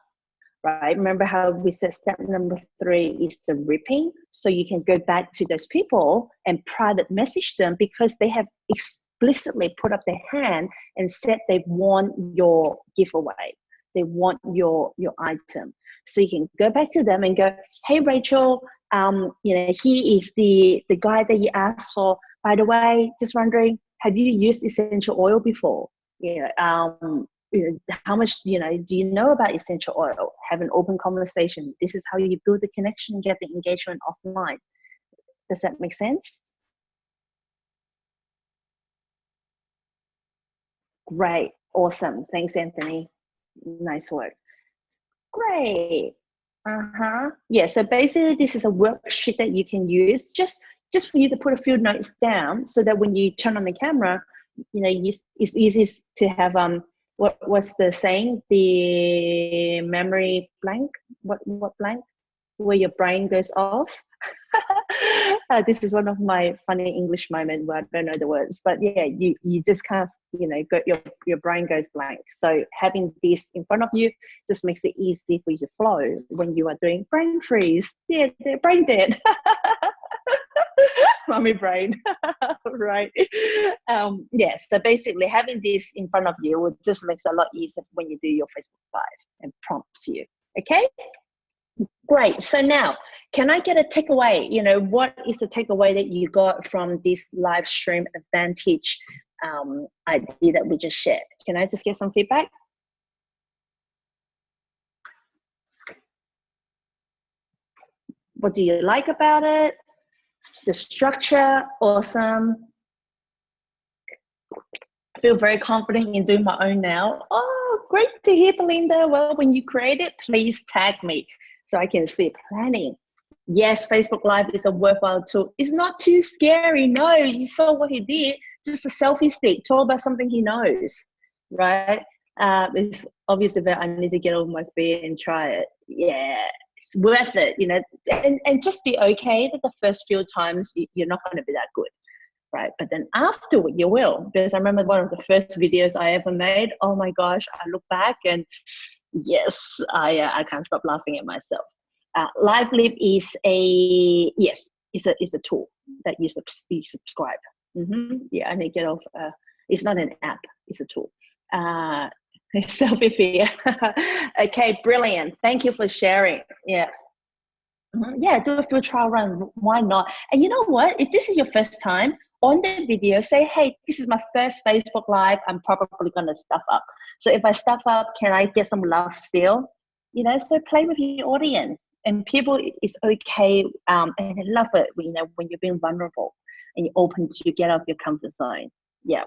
Right? Remember how we said step number 3 is the ripping? So you can go back to those people and private message them, because they have explicitly put up their hand and said they want your giveaway. They want your item. So you can go back to them and go, hey, Rachel, he is the guy that you asked for. By the way, just wondering, have you used essential oil before? How much do you know about essential oil? Have an open conversation. This is how you build the connection, get the engagement offline. Does that make sense? Great, awesome. Thanks, Anthony. Nice work. Great. Yeah, so basically this is a worksheet that you can use just for you to put a few notes down, so that when you turn on the camera, it's easy to have what's the saying? The memory blank? What blank? Where your brain goes off. This is one of my funny English moments where I don't know the words, but yeah, you just can't, your brain goes blank. So having this in front of you just makes it easy for you to flow when you are doing brain freeze. Yeah, they're brain dead. Mommy brain. Right. Yes, so basically having this in front of you will just makes it a lot easier when you do your Facebook Live and prompts you. Okay, great. So now, can I get a takeaway? What is the takeaway that you got from this live stream advantage idea that we just shared? Can I just get some feedback? What do you like about it? The structure, awesome. I feel very confident in doing my own now. Oh, great to hear, Belinda. Well, when you create it, please tag me so I can see planning. Yes, Facebook Live is a worthwhile tool. It's not too scary. No, you saw what he did. Just a selfie stick, talk about something he knows, right? It's obviously that I need to get over my fear and try it. Yeah, it's worth it, you know, and just be okay that the first few times you're not going to be that good, right? But then afterward you will, because I remember one of the first videos I ever made. Oh my gosh, I look back and yes, I can't stop laughing at myself. LiveLib is a tool that you subscribe. Yeah, I need to get off. It's not an app; it's a tool. Selfie fear. Okay, brilliant. Thank you for sharing. Yeah. Yeah, do a few trial run. Why not? And you know what? If this is your first time on the video, say, hey, this is my first Facebook Live. I'm probably going to stuff up. So if I stuff up, can I get some love still? You know, so play with your audience. And people is okay, and they love it, you know, when you're being vulnerable and you're open to get out of your comfort zone. Yeah.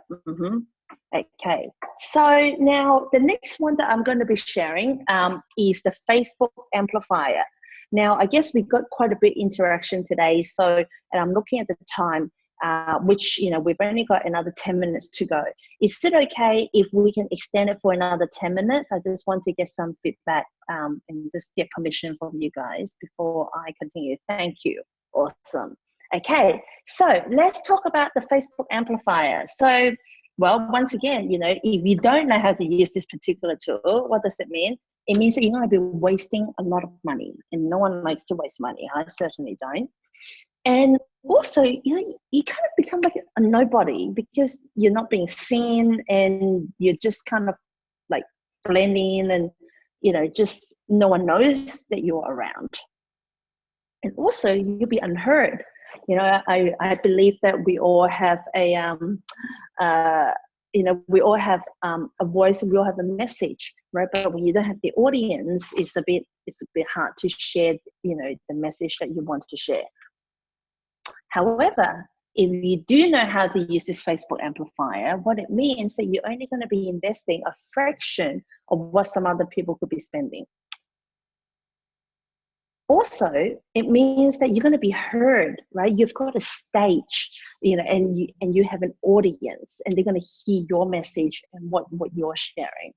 Okay. So now the next one that I'm going to be sharing is the Facebook amplifier. Now, I guess we got quite a bit interaction today. So, and I'm looking at the time, which, you know, we've only got another 10 minutes to go. Is it okay if we can extend it for another 10 minutes? I just want to get some feedback and just get permission from you guys before I continue. Thank you. Awesome. Okay, so let's talk about the Facebook amplifier. So, well, once again, you know, if you don't know how to use this particular tool, what does it mean? It means that you're going to be wasting a lot of money, and no one likes to waste money. I certainly don't. And also, you know, you kind of become like a nobody because you're not being seen and you're just kind of like blending in and, you know, just no one knows that you're around. And also you'll be unheard. You know, I believe that we all have a, you know, we all have a voice and we all have a message, right? But when you don't have the audience, it's a bit hard to share, you know, the message that you want to share. However, if you do know how to use this Facebook amplifier, what it means that you're only going to be investing a fraction of what some other people could be spending. Also, it means that you're going to be heard, right? You've got a stage, you know, and you have an audience, and they're going to hear your message and what you're sharing.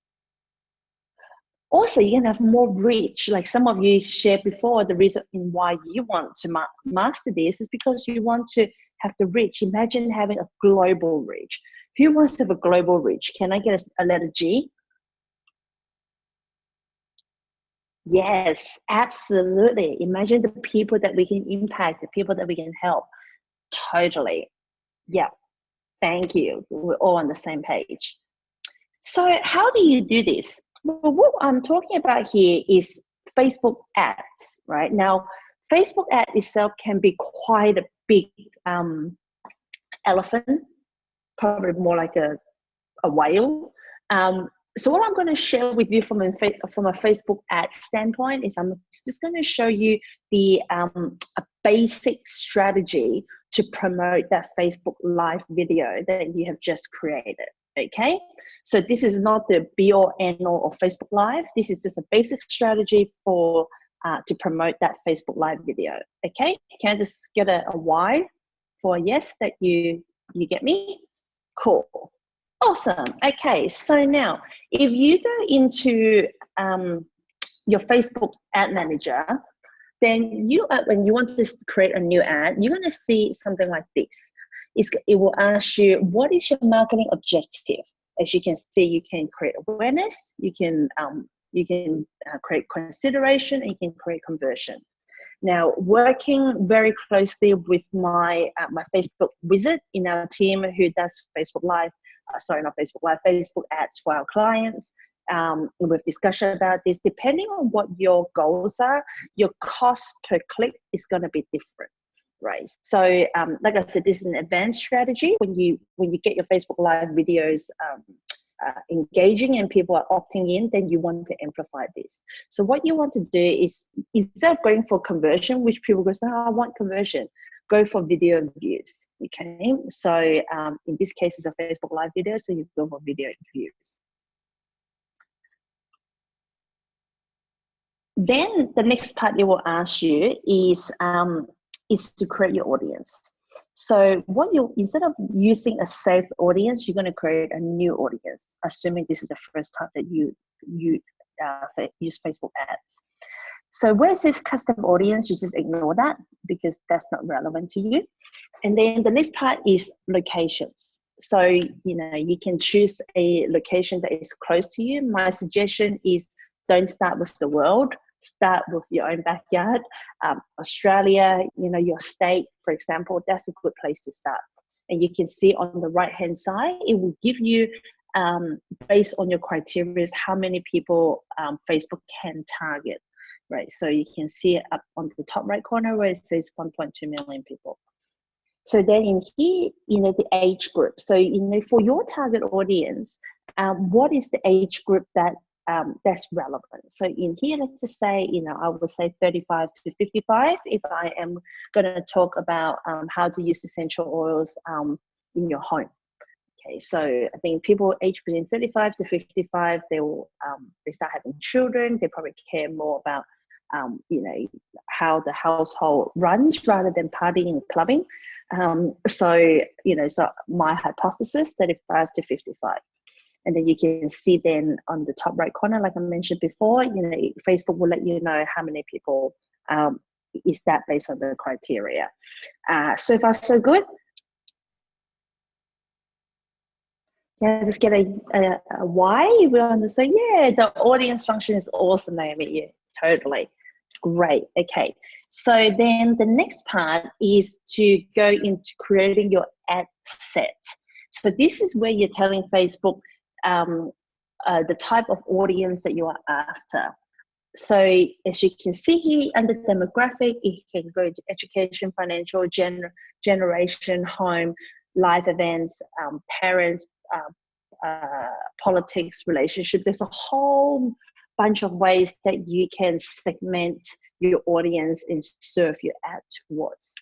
Also, you're going to have more reach. Like some of you shared before, the reason why you want to master this is because you want to have the reach. Imagine having a global reach. Who wants to have a global reach? Can I get a letter G? Yes, absolutely. Imagine the people that we can impact, the people that we can help. Totally. Yeah. Thank you. We're all on the same page. So how do you do this? Well, what I'm talking about here is Facebook ads, right? Now, Facebook ad itself can be quite a big elephant, probably more like a whale. So what I'm going to share with you from a Facebook ad standpoint is I'm just going to show you the a basic strategy to promote that Facebook Live video that you have just created. Okay, so this is not the be all end all of Facebook Live. This is just a basic strategy for to promote that Facebook Live video. Okay, can I just get a Y for a yes that you get me? Cool. Awesome. Okay, so now if you go into your Facebook ad manager, then you when you want to create a new ad, you're going to see something like this. It will ask you, what is your marketing objective? As you can see, you can create awareness, you can create consideration, and you can create conversion. Now, working very closely with my Facebook wizard in our team who does Facebook Live, Facebook ads for our clients. We've discussed about this. Depending on what your goals are, your cost per click is going to be different, right? So, like I said, this is an advanced strategy. When you get your Facebook Live videos engaging and people are opting in, then you want to amplify this. So what you want to do is, instead of going for conversion, which people go, oh, I want conversion, go for video views. Okay, so in this case, it's a Facebook Live video, so you go for video views. Then the next part it will ask you is to create your audience. So instead of using a saved audience, you're going to create a new audience, assuming this is the first time that you use Facebook ads. So where it says custom audience, you just ignore that because that's not relevant to you. And then the next part is locations. So, you can choose a location that is close to you. My suggestion is don't start with the world. Start with your own backyard. Australia, your state, for example, that's a good place to start. And you can see on the right-hand side, it will give you, based on your criteria, how many people Facebook can target. Right, so you can see it up on the top right corner where it says 1.2 million people. So then in here, the age group. So, for your target audience, what is the age group that's relevant? So in here, let's just say, I would say 35 to 55 if I am going to talk about how to use essential oils in your home. Okay, so I think people aged between 35 to 55, they start having children. They probably care more about how the household runs rather than partying and clubbing. So my hypothesis, 35 to 55. And then you can see then on the top right corner, like I mentioned before, Facebook will let you know how many people is that based on the criteria. So far, so good. Yeah, just get a why. We're on the say, yeah, the audience function is awesome, Naomi. Yeah, totally. Great. Okay. So then the next part is to go into creating your ad set. So this is where you're telling Facebook the type of audience that you are after. So as you can see here under demographic, you can go to education, financial, generation, home, live events, parents, politics, relationship. There's a whole bunch of ways that you can segment your audience and serve your ad towards.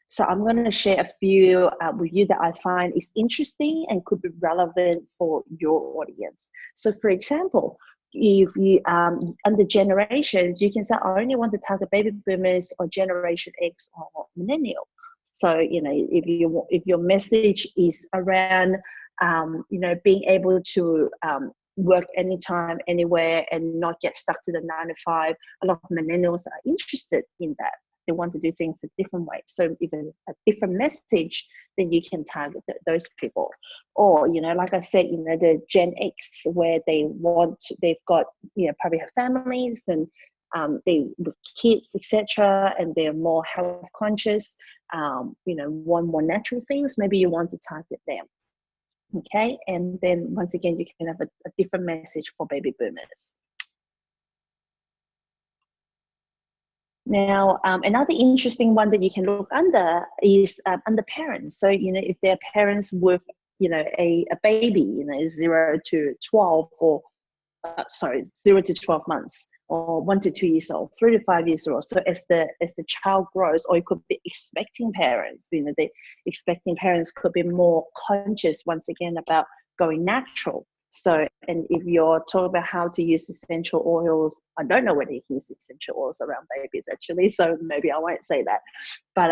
So I'm going to share a few with you that I find is interesting and could be relevant for your audience. So for example, if you under generations, you can say, I only want to target baby boomers or Generation X or millennial. So, if your message is around, being able to work anytime, anywhere, and not get stuck to the 9 to 5, a lot of millennials are interested in that. They want to do things a different way. So even a different message, then you can target those people. Or, like I said, the Gen X, where they've got, probably have families and they with kids, etc., and they're more health conscious, want more natural things. Maybe you want to target them. Okay, and then once again, you can have a different message for baby boomers. Now, another interesting one that you can look under is under parents. So, if they're parents with, a baby, 0 to 12 or, 0 to 12 months or 1 to 2 years old, 3 to 5 years old. So as the child grows, or it could be expecting parents, the expecting parents could be more conscious once again about going natural. So, and if you're talking about how to use essential oils, I don't know whether you can use essential oils around babies actually, so maybe I won't say that. But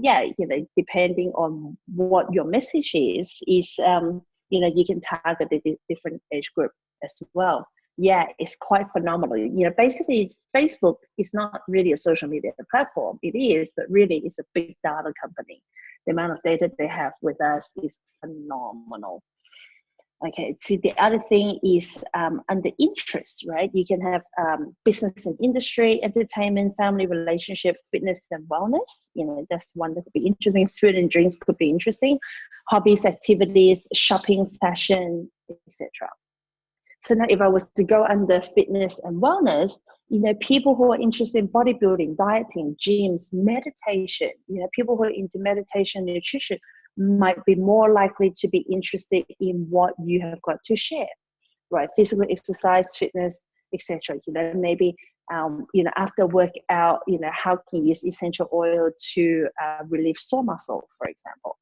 yeah, depending on what your message is, you can target the different age group as well. Yeah, it's quite phenomenal. Basically Facebook is not really a social media platform. It is, but really it's a big data company. The amount of data they have with us is phenomenal. Okay, see, the other thing is under interest, right? You can have business and industry, entertainment, family, relationship, fitness and wellness. That's one that could be interesting. Food and drinks could be interesting. Hobbies, activities, shopping, fashion, etc. So now if I was to go under fitness and wellness, people who are interested in bodybuilding, dieting, gyms, meditation, people who are into meditation, nutrition, might be more likely to be interested in what you have got to share, right? Physical exercise, fitness, etc. Maybe after workout, how can you use essential oil to relieve sore muscle, for example.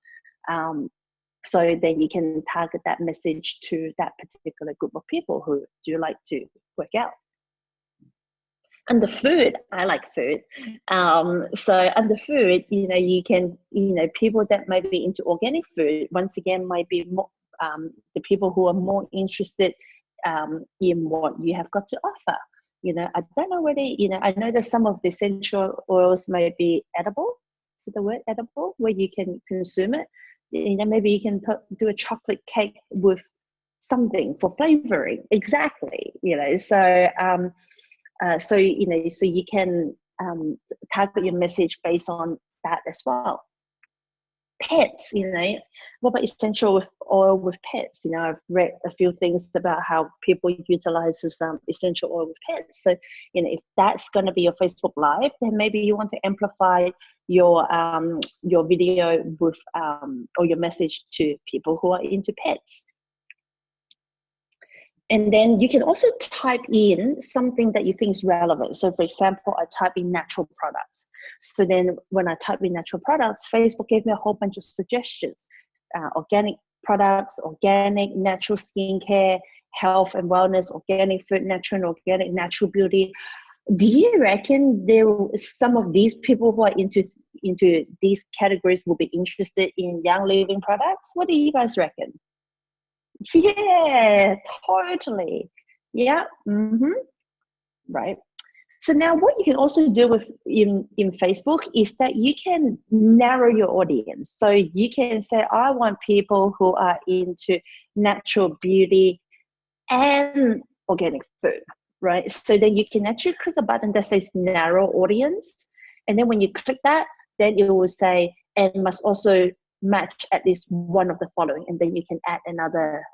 So then you can target that message to that particular group of people who do like to work out. Under food, I like food. So under food, you can, people that might be into organic food, once again, might be more, the people who are more interested in what you have got to offer. I don't know whether, I know that some of the essential oils may be edible. Is it the word edible? Where you can consume it. Maybe you can do a chocolate cake with something for flavoring. Exactly. So you can target your message based on that as well. Pets, what about essential oil with pets? I've read a few things about how people utilize essential oil with pets. So, if that's going to be your Facebook Live, then maybe you want to amplify your video with or your message to people who are into pets. And then you can also type in something that you think is relevant. So for example, I type in natural products. So then when I type in natural products, Facebook gave me a whole bunch of suggestions. Organic products, organic, natural skincare, health and wellness, organic food, natural and organic, natural beauty. Do you reckon some of these people who are into these categories will be interested in Young Living products? What do you guys reckon? Yeah, totally. Yeah. Right. So now what you can also do with in Facebook is that you can narrow your audience. So you can say, I want people who are into natural beauty and organic food, right? So then you can actually click a button that says narrow audience. And then when you click that, then it will say, and must also match at least one of the following. And then you can add another,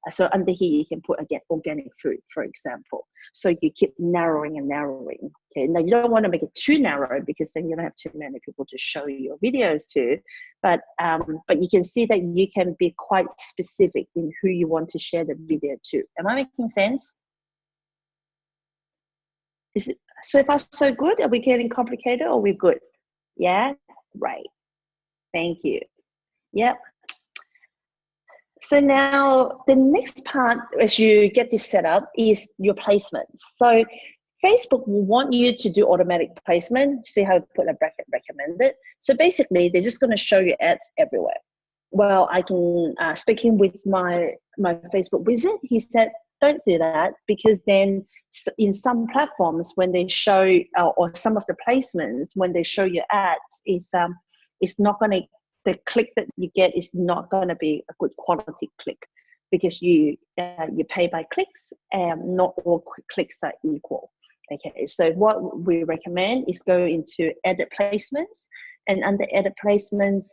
so under here you can put again organic food, for example. So you keep narrowing and narrowing. Okay, now you don't want to make it too narrow because then you don't have too many people to show your videos to. But you can see that you can be quite specific in who you want to share the video to. Am I making sense? Is it so far so good? Are we getting complicated or we're good? Yeah, right. Thank you. Yep. So now the next part, as you get this set up, is your placements. So Facebook will want you to do automatic placement. See how I put a bracket recommended. So basically, they're just going to show you ads everywhere. Well, I can, speaking with my Facebook wizard, he said, don't do that, because then in some platforms, when they show, or some of the placements, when they show your ads, it's not going to, the click that you get is not going to be a good quality click, because you pay by clicks and not all clicks are equal. Okay, so what we recommend is go into edit placements, and under edit placements,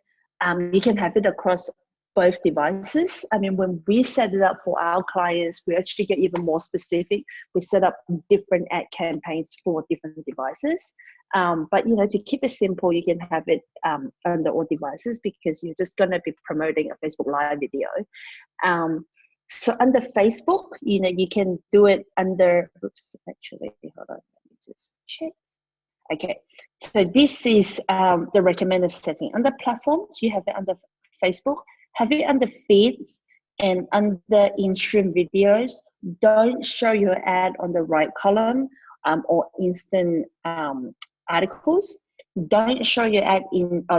you can have it across both devices. I mean, when we set it up for our clients, we actually get even more specific. We set up different ad campaigns for different devices. But to keep it simple, you can have it under all devices, because you're just going to be promoting a Facebook Live video. So under Facebook, you can do it under, oops, actually, hold on, let me just check. Okay, so this is the recommended setting. Under platforms, you have it under Facebook, have it under feeds, and under in-stream videos. Don't show your ad on the right column or instant articles. Don't show your ad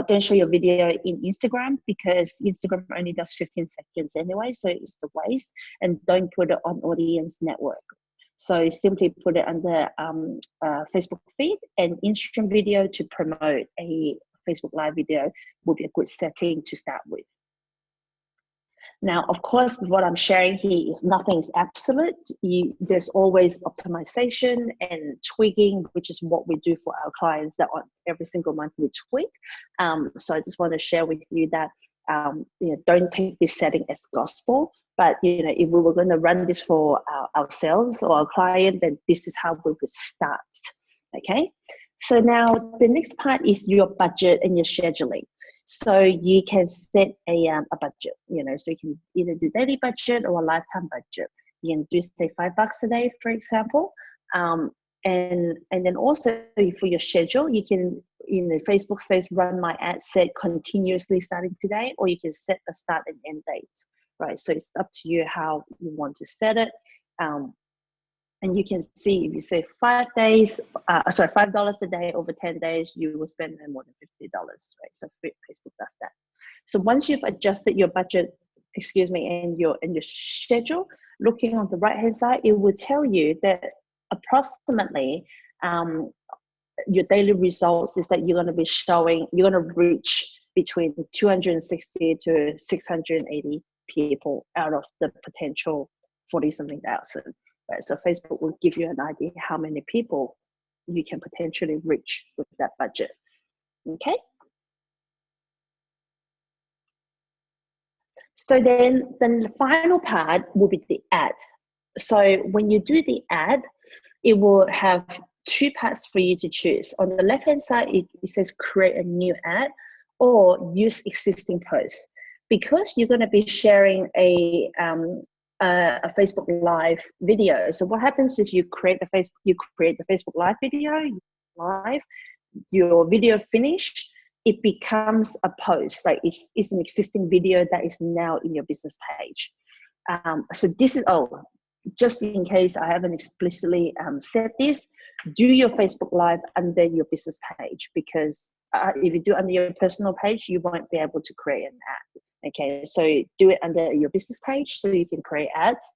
don't show your video in Instagram, because Instagram only does 15 seconds anyway, so it's a waste. And don't put it on Audience Network. So simply put it under Facebook feed, and in-stream video to promote a Facebook Live video would be a good setting to start with. Now, of course, what I'm sharing here is nothing is absolute. There's always optimization and tweaking, which is what we do for our clients, that on every single month we tweak. So I just want to share with you that don't take this setting as gospel, but if we were going to run this for ourselves or our client, then this is how we would start. Okay. So now the next part is your budget and your scheduling. So you can set a budget, so you can either do daily budget or a lifetime budget. You can do say $5 a day, for example. And then also for your schedule, you can, Facebook says run my ad set continuously starting today, or you can set the start and end dates, right? So it's up to you how you want to set it. And you can see if you say 5 days, $5 a day over 10 days, you will spend no more than $50, right? So Facebook does that. So once you've adjusted your budget, and your schedule, looking on the right-hand side, it will tell you that approximately your daily results is that you're going to be showing, you're going to reach between 260 to 680 people out of the potential 40-something thousand. Right? So Facebook will give you an idea how many people you can potentially reach with that budget. Okay. So then the final part will be the ad. So when you do the ad, it will have 2 parts for you to choose. On the left-hand side, it says create a new ad or use existing posts. Because you're going to be sharing a Facebook Live video. So what happens is you create the Facebook Live video, your video finished, it becomes a post, like it's an existing video that is now in your business page. So this is, just in case I haven't explicitly said this, do your Facebook Live under your business page, because if you do under your personal page, you won't be able to create an ad. Okay, so do it under your business page so you can create ads.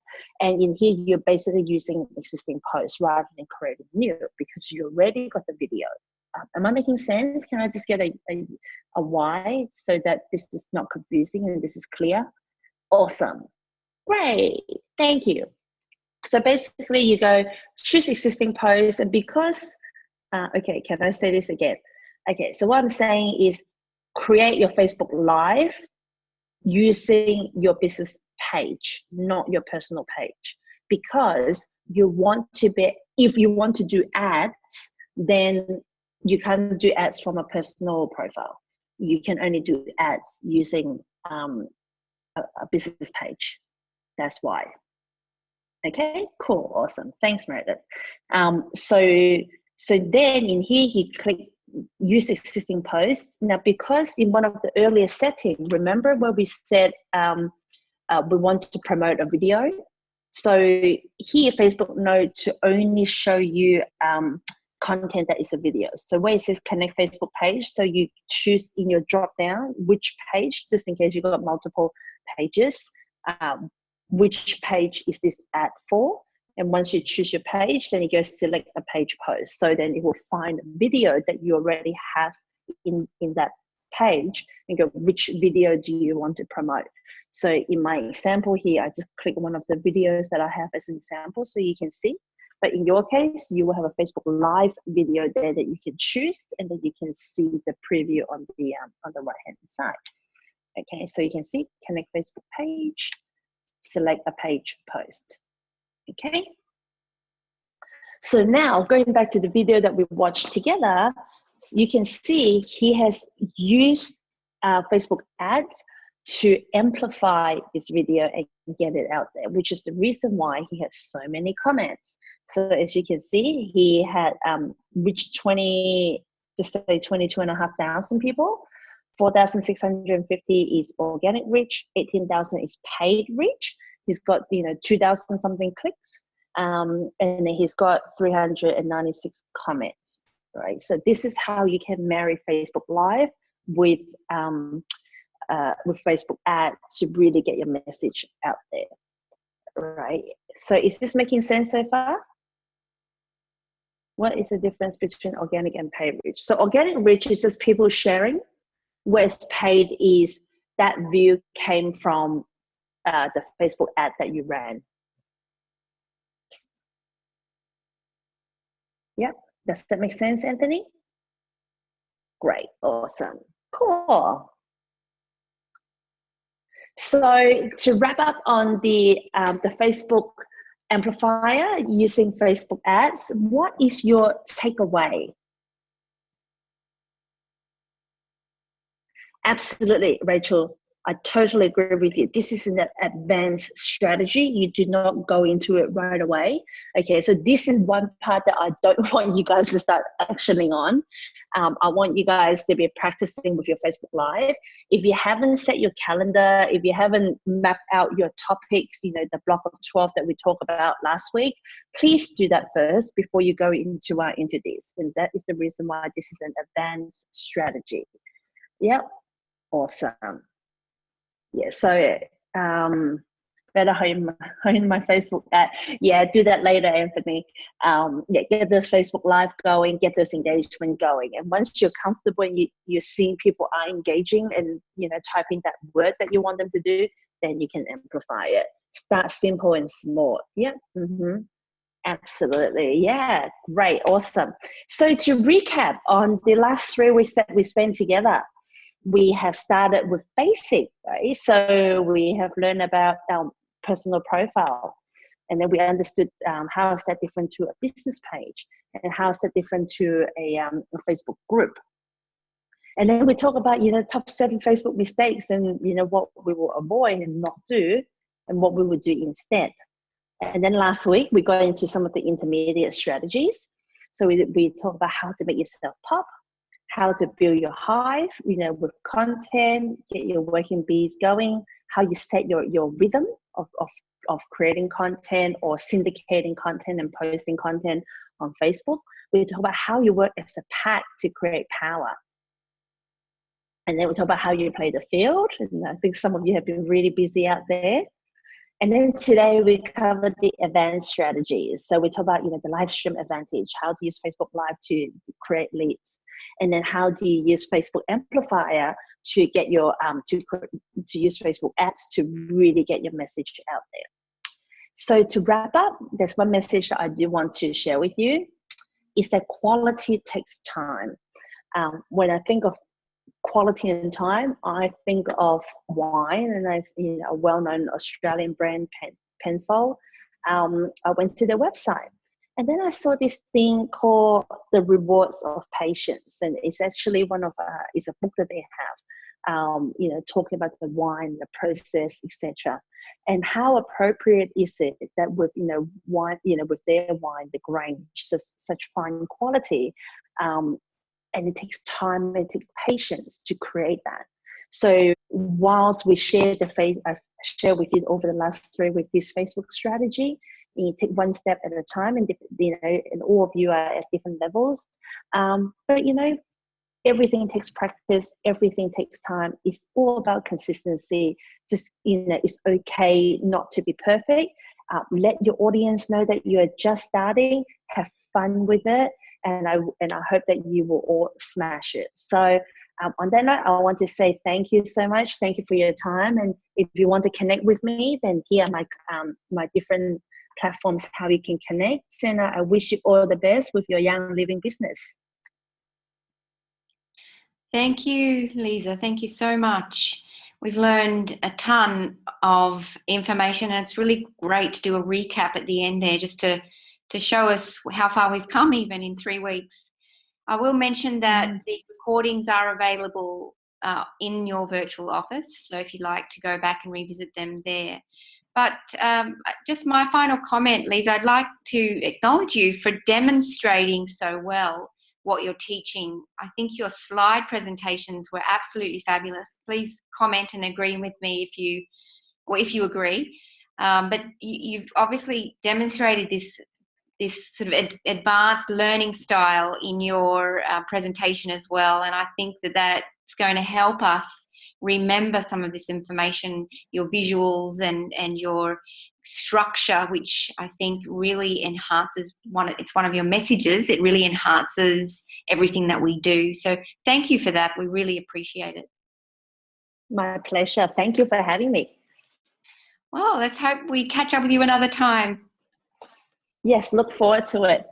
And in here, you're basically using existing posts rather than creating new, because you already got the video. Am I making sense? Can I just get a why so that this is not confusing and this is clear? Awesome. Great. Thank you. So basically you go choose existing posts, and because, okay, can I say this again? Okay, so what I'm saying is create your Facebook Live using your business page, not your personal page, because you want to be, if you want to do ads, then you can't do ads from a personal profile. You can only do ads using a business page. That's why. Okay, cool, awesome. Thanks, Meredith. So then in here, you click use existing posts. Now, because in one of the earlier settings, remember where we said we want to promote a video? So here, Facebook knows to only show you content that is a video. So where it says connect Facebook page, so you choose in your drop down which page, just in case you've got multiple pages, which page is this ad for? And once you choose your page, then you go select a page post. So then it will find a video that you already have in that page and go, which video do you want to promote? So in my example here, I just click one of the videos that I have as an example so you can see. But in your case, you will have a Facebook Live video there that you can choose, and then you can see the preview on the right-hand side. Okay, so you can see connect Facebook page, select a page post. Okay. So now going back to the video that we watched together, you can see he has used Facebook ads to amplify this video and get it out there, which is the reason why he has so many comments. So as you can see, he had reached 22,500 people. 4,650 is organic reach, 18,000 is paid reach. He's got 2,000 something clicks, and he's got 396 comments. Right. So this is how you can marry Facebook Live with Facebook ads to really get your message out there. Right. So is this making sense so far? What is the difference between organic and paid reach? So organic reach is just people sharing, whereas paid is that view came from the Facebook ad that you ran. Yeah, does that make sense, Anthony? Great, awesome, cool. So to wrap up on the Facebook amplifier using Facebook ads, what is your takeaway? Absolutely, Rachel. I totally agree with you. This is an advanced strategy. You do not go into it right away. Okay, so this is one part that I don't want you guys to start actioning on. I want you guys to be practicing with your Facebook Live. If you haven't set your calendar, if you haven't mapped out your topics, you know, the block of 12 that we talked about last week, please do that first before you go into this. And that is the reason why this is an advanced strategy. Yep, awesome. Yeah, so better hone my Facebook at. Yeah, do that later, Anthony. Yeah, get this Facebook Live going, get this engagement going. And once you're comfortable and you're seeing people are engaging and, you know, typing that word that you want them to do, then you can amplify it. Start simple and small. Yeah, absolutely. Yeah, great, awesome. So to recap on the last 3 weeks that we spent together, we have started with basic, right? So we have learned about our personal profile, and then we understood how is that different to a business page, and how is that different to a Facebook group. And then we talk about, you know, top 7 Facebook mistakes, and, you know, what we will avoid and not do, and what we would do instead. And then last week we got into some of the intermediate strategies. So we talk about how to make yourself pop, how to build your hive, you know, with content, get your working bees going, how you set your rhythm of creating content or syndicating content and posting content on Facebook. We talk about how you work as a pack to create power. And then we talk about how you play the field. And I think some of you have been really busy out there. And then today we covered the advanced strategies. So we talk about, you know, the live stream advantage, how to use Facebook Live to create leads. And then how do you use Facebook Amplifier to get your to use Facebook ads to really get your message out there. So to wrap up, there's one message that I do want to share with you, is that quality takes time. When I think of quality and time, I think of wine, and you know, a well-known Australian brand, Penfolds. I went to their website, and then I saw this thing called The Rewards of Patience, and it's actually it's a book that they have, you know, talking about the wine, the process, etc. And how appropriate is it that with, you know, wine, you know, with their wine, the grain, such fine quality, and it takes time, it takes patience to create that. So whilst we share I've shared with you over the last 3 weeks this Facebook strategy, and you take one step at a time, and, you know, and all of you are at different levels. But, you know, everything takes practice, everything takes time. It's all about consistency. Just, you know, it's okay not to be perfect. Let your audience know that you're just starting, have fun with it, and I hope that you will all smash it. So on that note, I want to say thank you so much. Thank you for your time. And if you want to connect with me, then here are my different platforms, how you can connect. And I wish you all the best with your young living business. Thank you, Lisa. Thank you so much. We've learned a ton of information, and it's really great to do a recap at the end there, just to show us how far we've come even in 3 weeks. I will mention that the recordings are available in your virtual office, so if you'd like to go back and revisit them there. But just my final comment, Lisa, I'd like to acknowledge you for demonstrating so well what you're teaching. I think your slide presentations were absolutely fabulous. Please comment and agree with me if you agree. But you've obviously demonstrated this sort of advanced learning style in your presentation as well. And I think that's going to help us remember some of this information, your visuals and your structure, which I think really enhances it's one of your messages. It really enhances everything that we do. So thank you for that. We really appreciate it. My pleasure. Thank you for having me. Well, let's hope we catch up with you another time. Yes, look forward to it.